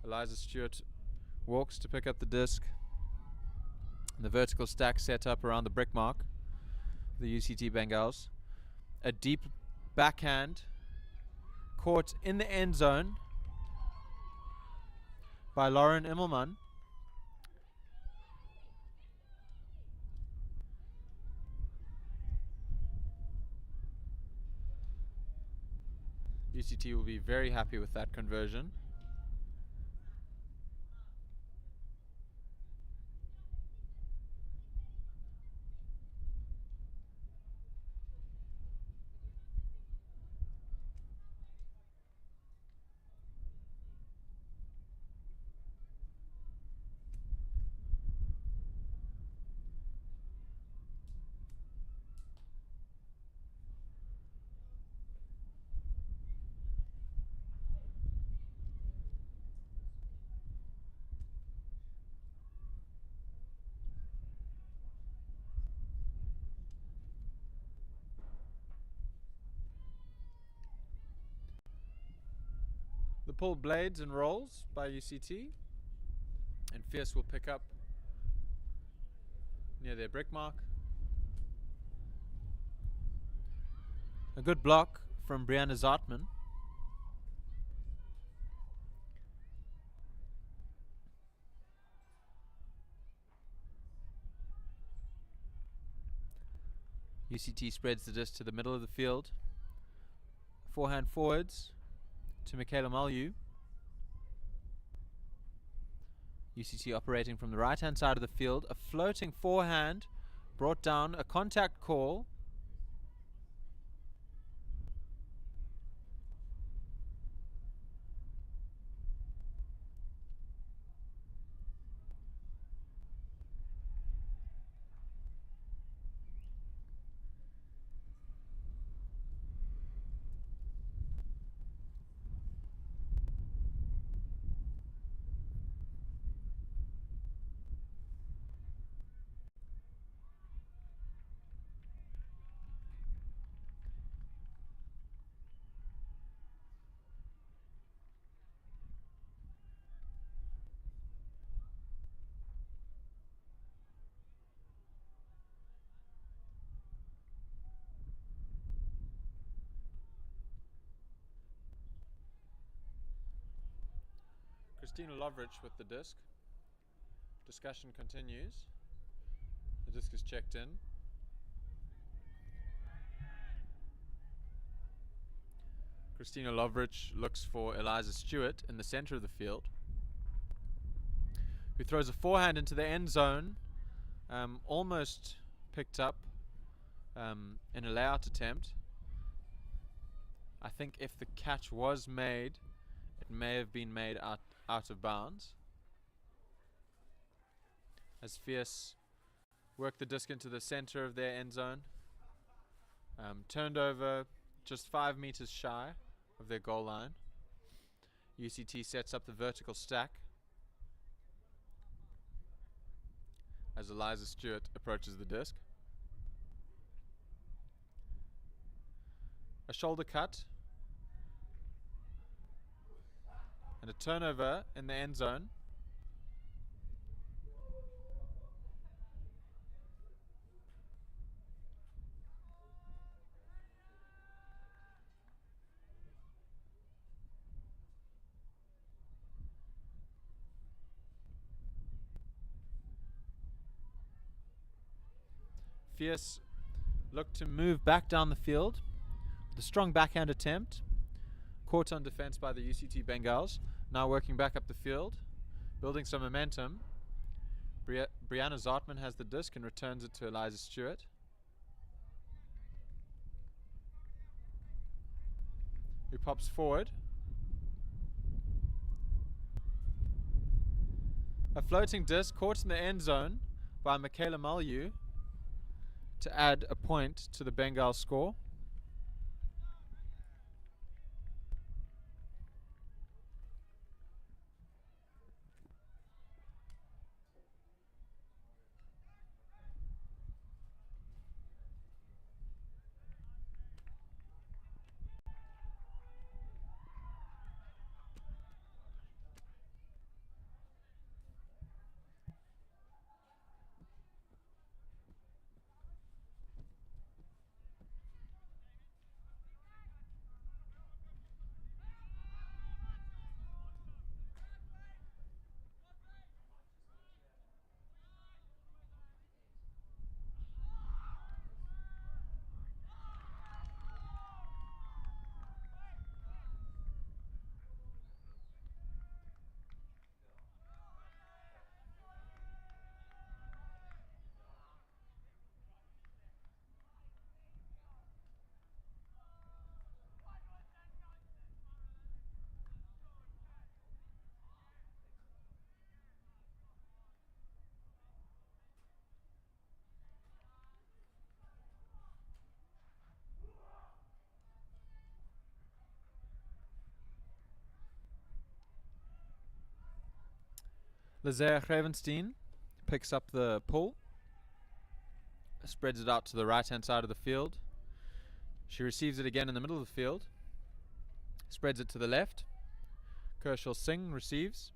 Eliza Stewart walks to pick up the disc. The vertical stack set up around the brick mark, the UCT Bengals. A deep backhand caught in the end zone by Lauren Immelman. UCT will be very happy with that conversion. The pull blades and rolls by UCT, and Fierce will pick up near their brick mark. A good block from Brianna Zartman. UCT spreads the disc to the middle of the field. Forehand forwards to Michaela Mulyu. UCT operating from the right hand side of the field. A floating forehand brought down, a contact call. Christina Lovrich with the disc. Discussion continues. The disc is checked in. Christina Lovrich looks for Eliza Stewart in the center of the field, who throws a forehand into the end zone, almost picked up in a layout attempt. I think if the catch was made, it may have been made out of bounds. As Fierce work the disc into the center of their end zone, turned over just 5 meters shy of their goal line. UCT sets up the vertical stack as Eliza Stewart approaches the disc. A shoulder cut and a turnover in the end zone. Fierce looked to move back down the field with a strong backhand attempt, caught on defense by the UCT Bengals. Now working back up the field, building some momentum. Brianna Zartman has the disc and returns it to Eliza Stewart, who pops forward. A floating disc caught in the end zone by Michaela Mulyu to add a point to the Bengal score. Lizea Grevenstein picks up the pull, spreads it out to the right hand side of the field. She receives it again in the middle of the field, spreads it to the left, Kershal Singh receives.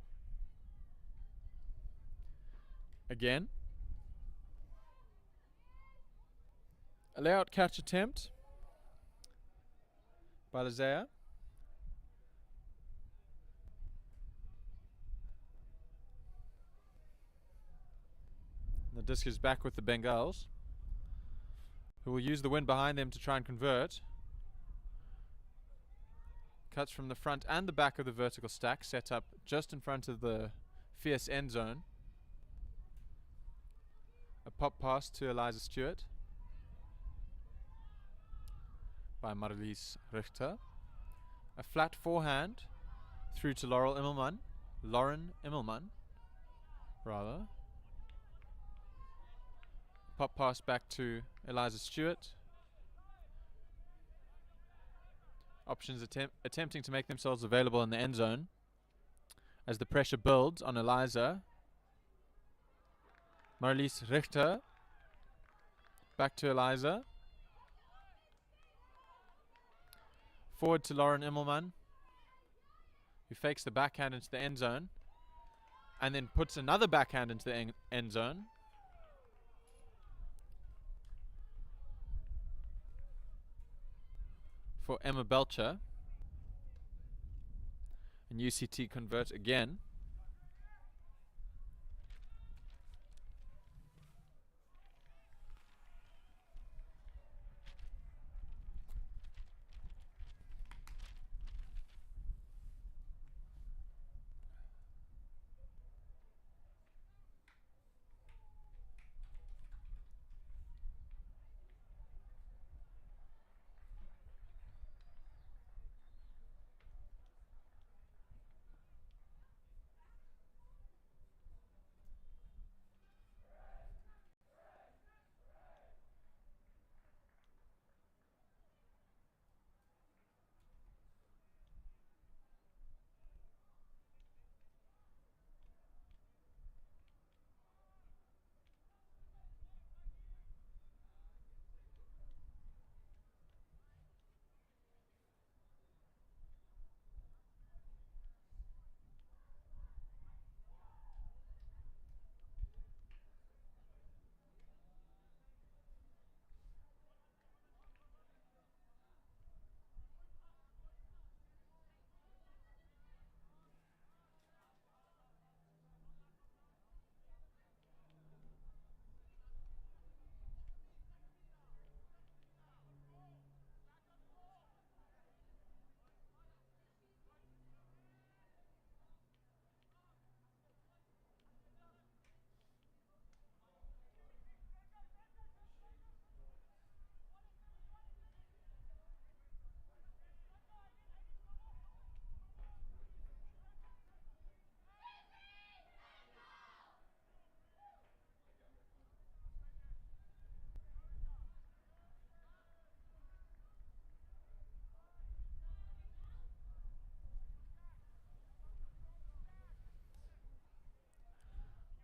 Again. A layout catch attempt by Lazea. The disc is back with the Bengals, who will use the wind behind them to try and convert. Cuts from the front and the back of the vertical stack, set up just in front of the fierce end zone. A pop pass to Eliza Stewart by Marlies Richter. A flat forehand through to Lauren Immelman, rather. Pop pass back to Eliza Stewart. Options attempting to make themselves available in the end zone as the pressure builds on Eliza. Marlies Richter back to Eliza. Forward to Lauren Immelman, who fakes the backhand into the end zone and then puts another backhand into the end zone. For Emma Belcher. And UCT convert again.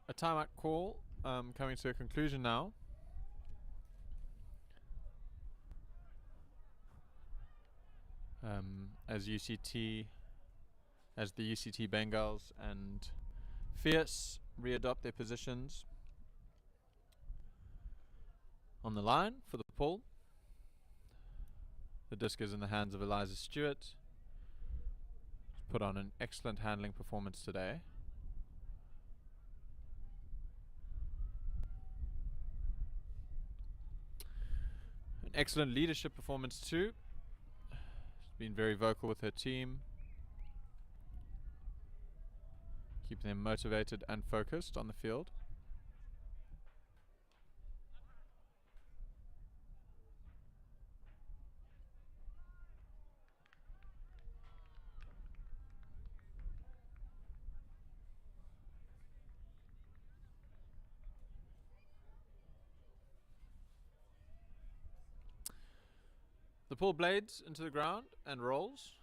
A timeout call coming to a conclusion now. As the UCT Bengals and Fierce readopt their positions on the line for the pull. The disc is in the hands of Eliza Stewart. Put on an excellent handling performance today. An excellent leadership performance too. She's been very vocal with her team, keeping them motivated and focused on the field. The pull blades into the ground and rolls.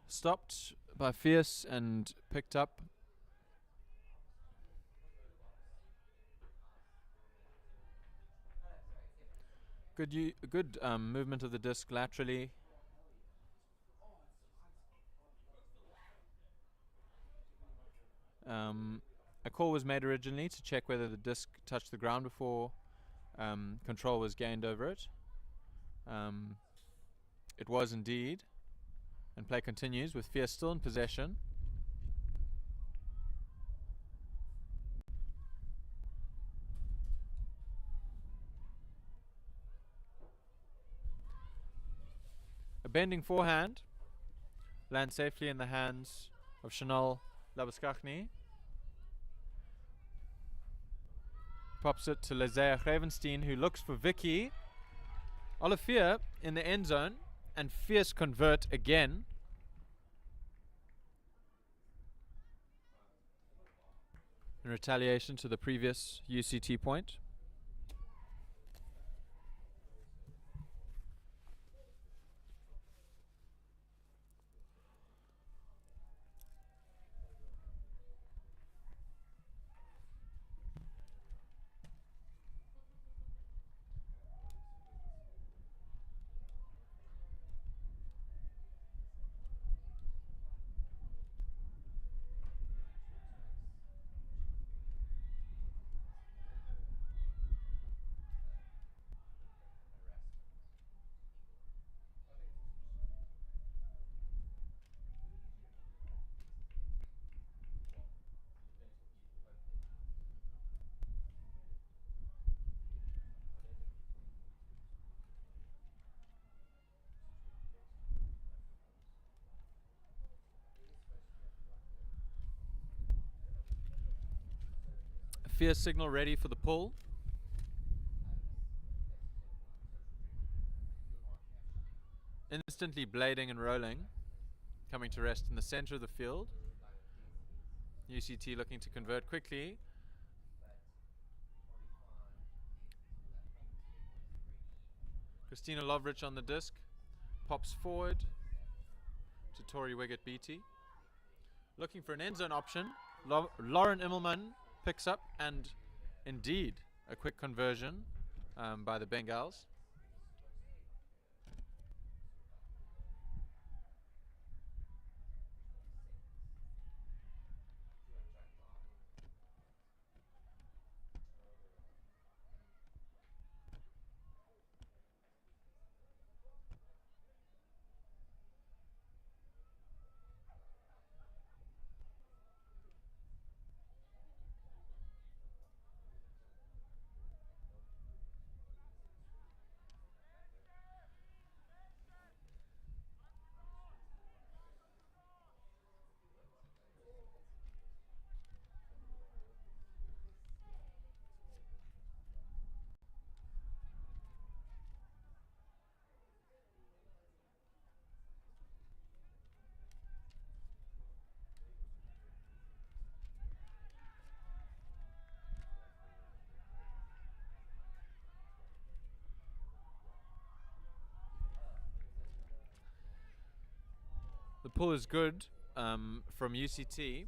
Stopped by Fierce and picked up. Good movement of the disc laterally. A call was made originally to check whether the disc touched the ground before control was gained over it. It was indeed, and play continues with Fierce still in possession. A bending forehand lands safely in the hands of Chanel Labuskachny. Pops it to Lezea Grevenstein, who looks for Vicky. Olivier in the end zone, and Fierce convert again. In retaliation to the previous UCT point. Fierce signal ready for the pull. Instantly blading and rolling, coming to rest in the center of the field. UCT looking to convert quickly. Christina Lovrich on the disc, pops forward to Tori Wiggett Beatty. Looking for an end zone option. Lauren Immelman picks up, and indeed a quick conversion by the Bengals. The pull is good from UCT.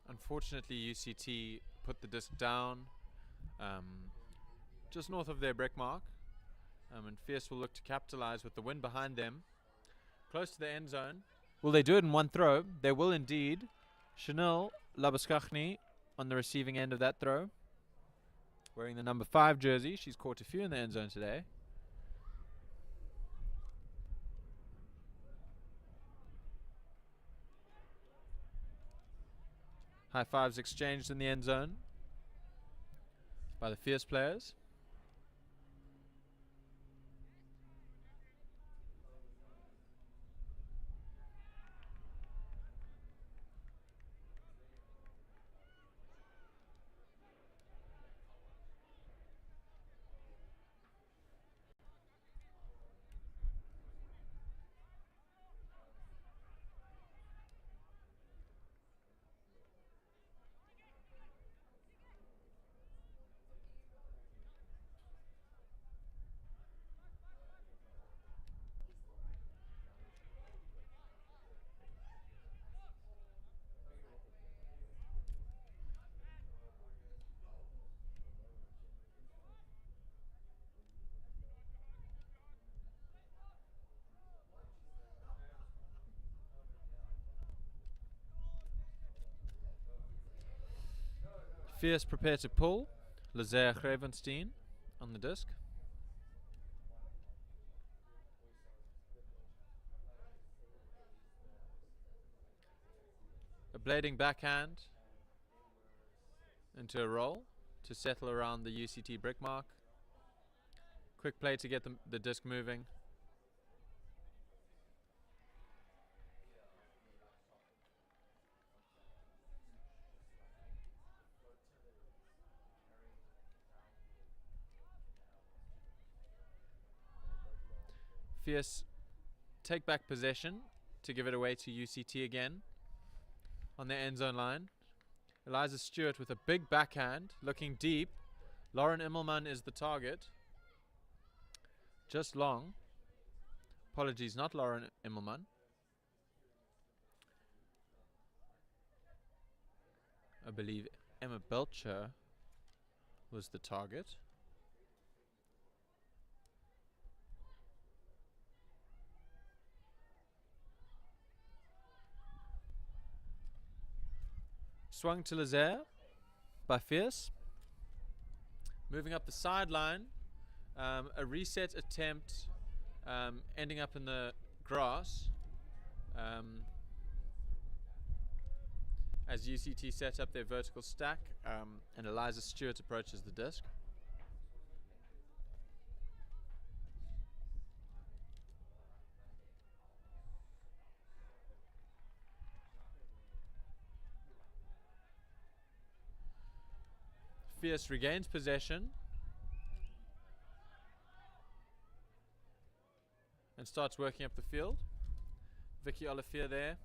Unfortunately, UCT put the disc down just north of their break mark, and Fierce will look to capitalize with the wind behind them, close to the end zone. Will they do it in one throw? They will indeed. Chanel Labuskachny on the receiving end of that throw, wearing the number 5 jersey. She's caught a few in the end zone today. High fives exchanged in the end zone by the Fierce players. Fierce prepare to pull. Lazer Grevenstein on the disc. A blading backhand into a roll to settle around the UCT brick mark. Quick play to get the disc moving. Fierce take back possession to give it away to UCT again on their end zone line. Eliza Stewart with a big backhand looking deep. Lauren Immelman is the target. Just long. Apologies, not Lauren Immelman. I believe Emma Belcher was the target. Swung to Lazer by Fierce. Moving up the sideline. A reset attempt ending up in the grass as UCT set up their vertical stack and Eliza Stewart approaches the disc. Fierce regains possession and starts working up the field. Vicky Olivier there,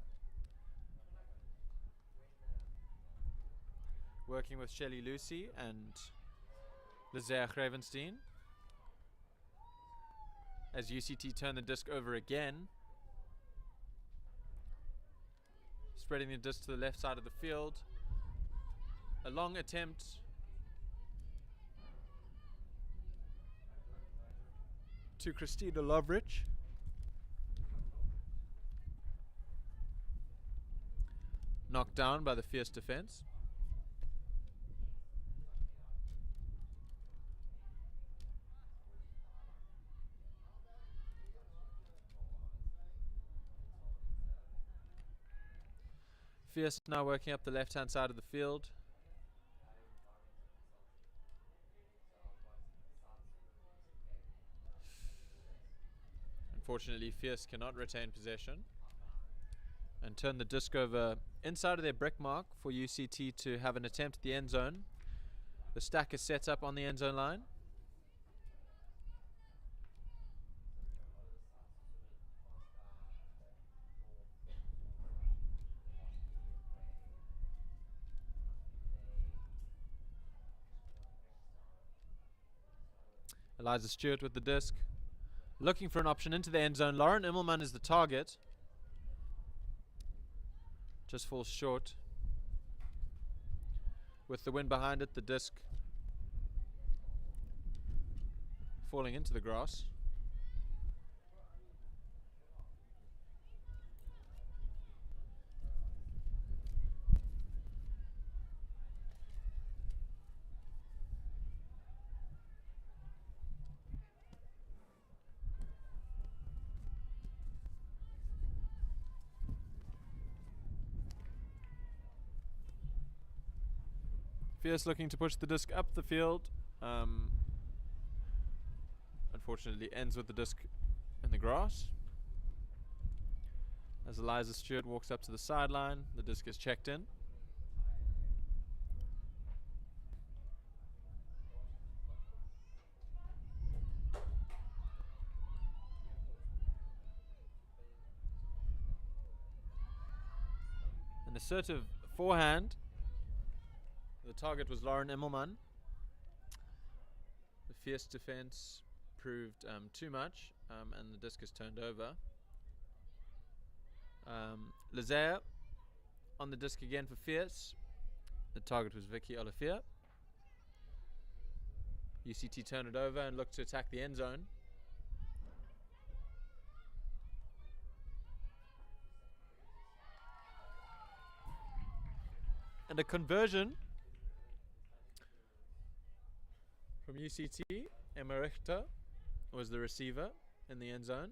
working with Shelley Lucy and Lazer Grevenstein as UCT turn the disc over again, spreading the disc to the left side of the field. A long attempt to Christina Lovrich. Knocked down by the Fierce defense. Fierce now working up the left-hand side of the field. Unfortunately, Fierce cannot retain possession and turn the disc over inside of their brick mark for UCT to have an attempt at the end zone. The stack is set up on the end zone line. Eliza Stewart with the disc, looking for an option into the end zone. Lauren Immelman is the target. Just falls short. With the wind behind it, the disc falling into the grass. Fierce looking to push the disc up the field. Unfortunately ends with the disc in the grass. As Eliza Stewart walks up to the sideline, the disc is checked in. An assertive forehand. The target was Lauren Immelman. The Fierce defense proved too much, and the disc is turned over. Lazer on the disc again for Fierce. The target was Vicky Olivier. UCT turn it over and look to attack the end zone. And a conversion From UCT, Emerichta was the receiver in the end zone.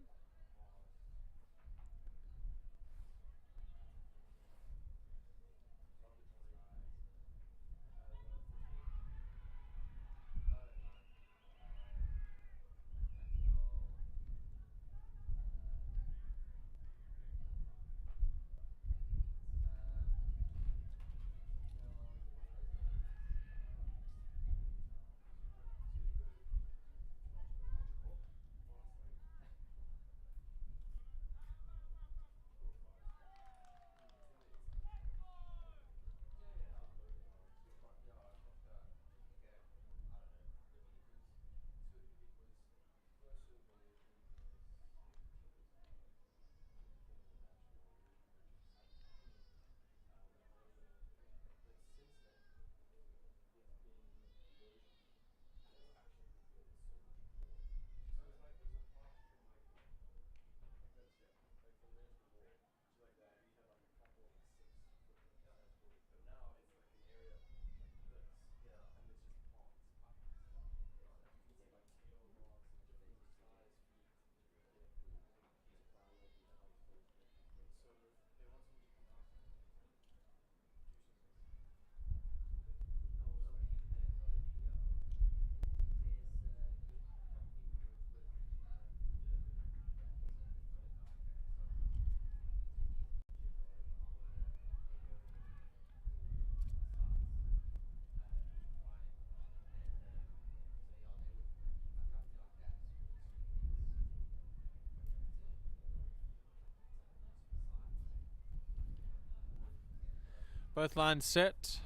Both lines set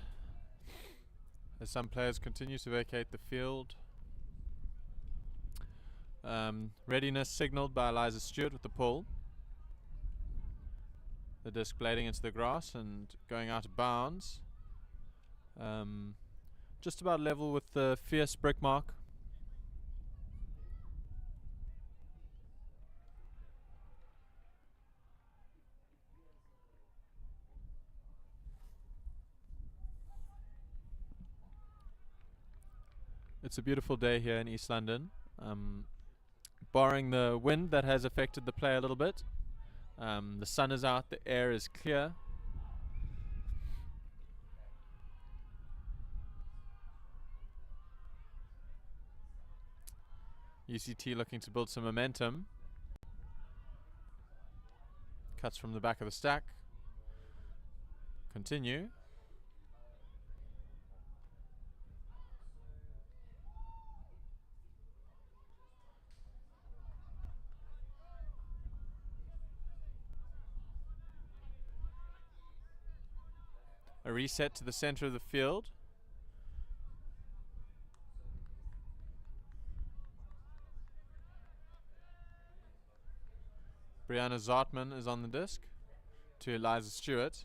as some players continue to vacate the field. Readiness signaled by Eliza Stewart with the pull. The disc blading into the grass and going out of bounds. Just about level with the fierce brick mark. It's a beautiful day here in East London. Barring the wind that has affected the play a little bit. The sun is out, the air is clear. UCT looking to build some momentum. Cuts from the back of the stack. Continue. A reset to the center of the field. Brianna Zartman is on the disc to Eliza Stewart,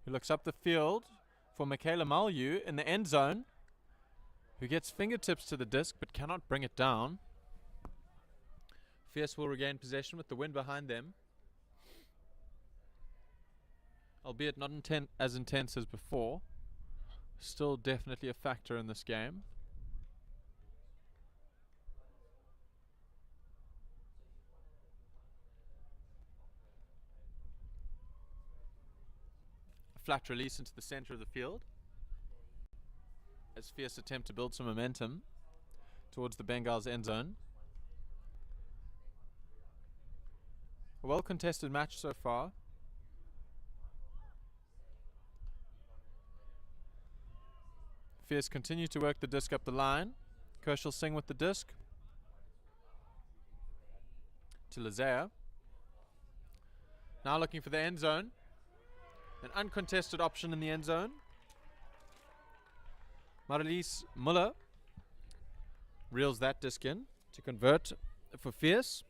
who looks up the field for Michaela Malyu in the end zone, who gets fingertips to the disc but cannot bring it down. Fierce will regain possession with the wind behind them, albeit not as intense as before. Still definitely a factor in this game. A flat release into the center of the field as Fierce attempt to build some momentum towards the Bengals end zone. A well contested match so far. Fierce continue to work the disc up the line. Kershal Singh with the disc to Lazea. Now looking for the end zone. An uncontested option in the end zone. Marilise Muller reels that disc in to convert for Fierce.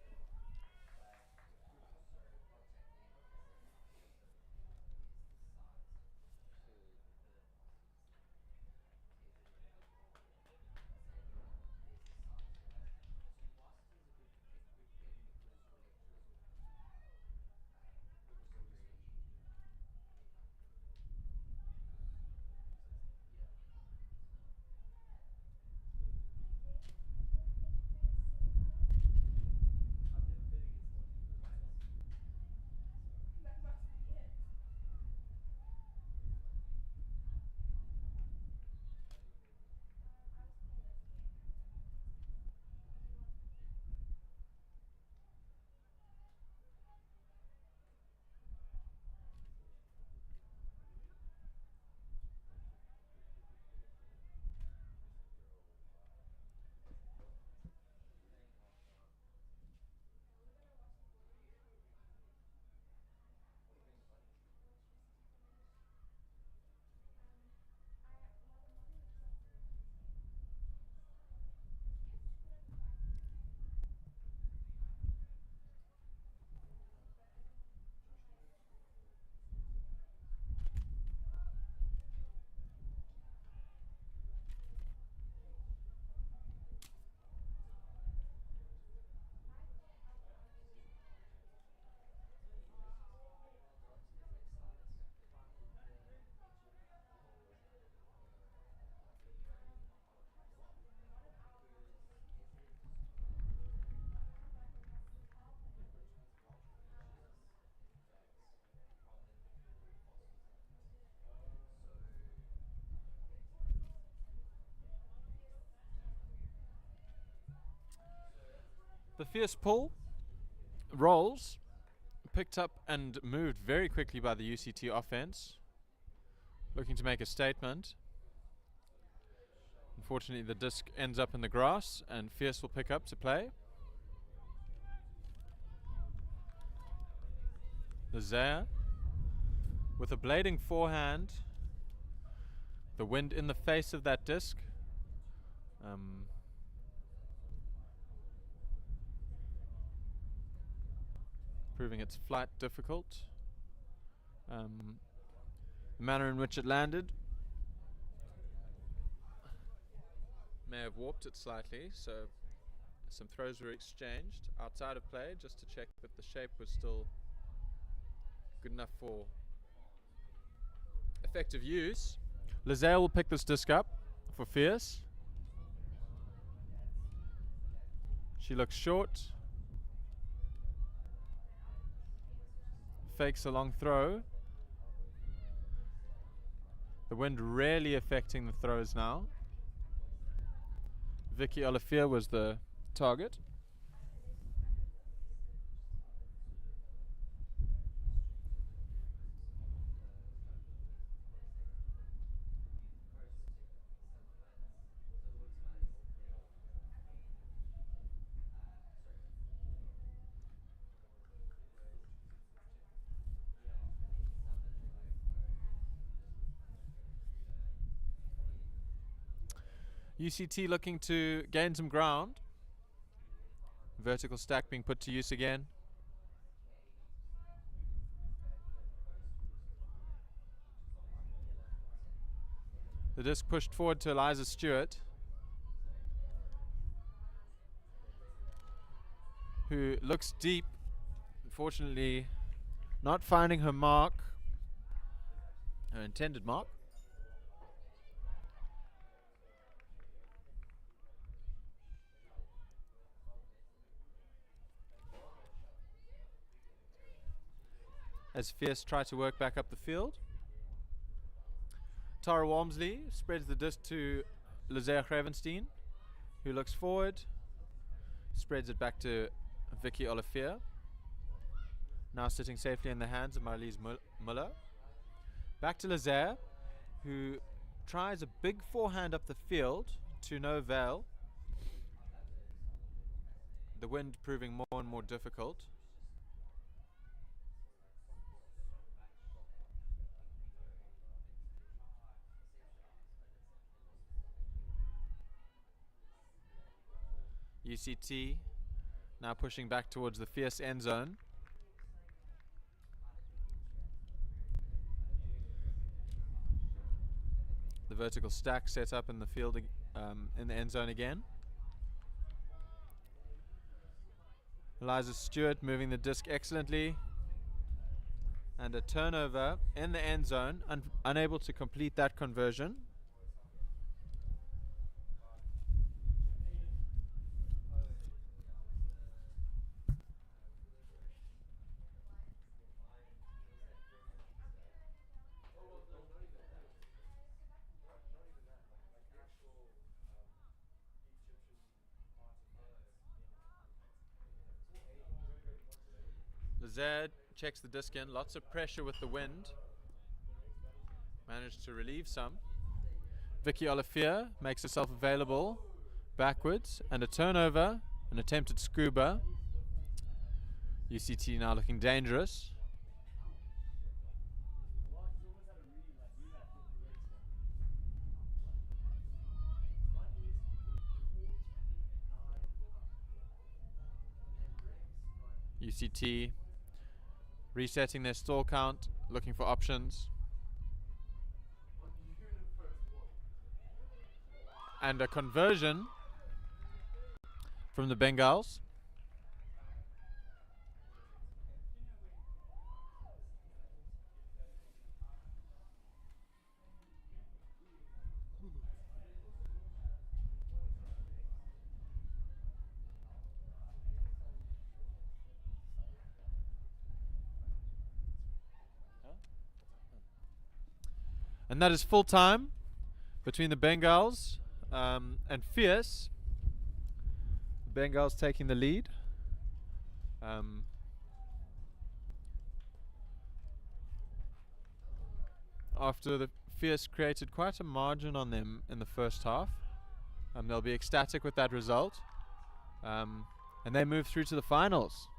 The fierce pull rolls, picked up and moved very quickly by the UCT offense, looking to make a statement. Unfortunately, the disc ends up in the grass, and Fierce will pick up to play. Lazare with a blading forehand. The wind in the face of that disc. Proving its flight difficult. The manner in which it landed may have warped it slightly, so some throws were exchanged outside of play just to check that the shape was still good enough for effective use. Lazare will pick this disc up for Fierce. She looks short. Fakes a long throw. The wind rarely affecting the throws now. Vicky Olivier was the target. UCT looking to gain some ground. Vertical stack being put to use again. The disc pushed forward to Eliza Stewart, who looks deep, unfortunately not finding her mark, her intended mark. As Fierce try to work back up the field. Tara Walmsley spreads the disc to Lazare Gravenstein, who looks forward, spreads it back to Vicky Olivier, now sitting safely in the hands of Marlies Muller. Back to Lazare, who tries a big forehand up the field to no avail. The wind proving more and more difficult. UCT now pushing back towards the Fierce end zone. The vertical stack set up in the field, in the end zone again. Eliza Stewart moving the disc excellently. And a turnover in the end zone, unable to complete that conversion. Lazare checks the disc in, lots of pressure with the wind. Managed to relieve some. Vicky Olivier makes herself available backwards, and a turnover, an attempted scuba. UCT now looking dangerous. UCT resetting their stall count, looking for options. And a conversion from the Bengals. And that is full time between the Bengals and Fierce. The Bengals taking the lead. After the Fierce created quite a margin on them in the first half, they'll be ecstatic with that result, and they move through to the finals.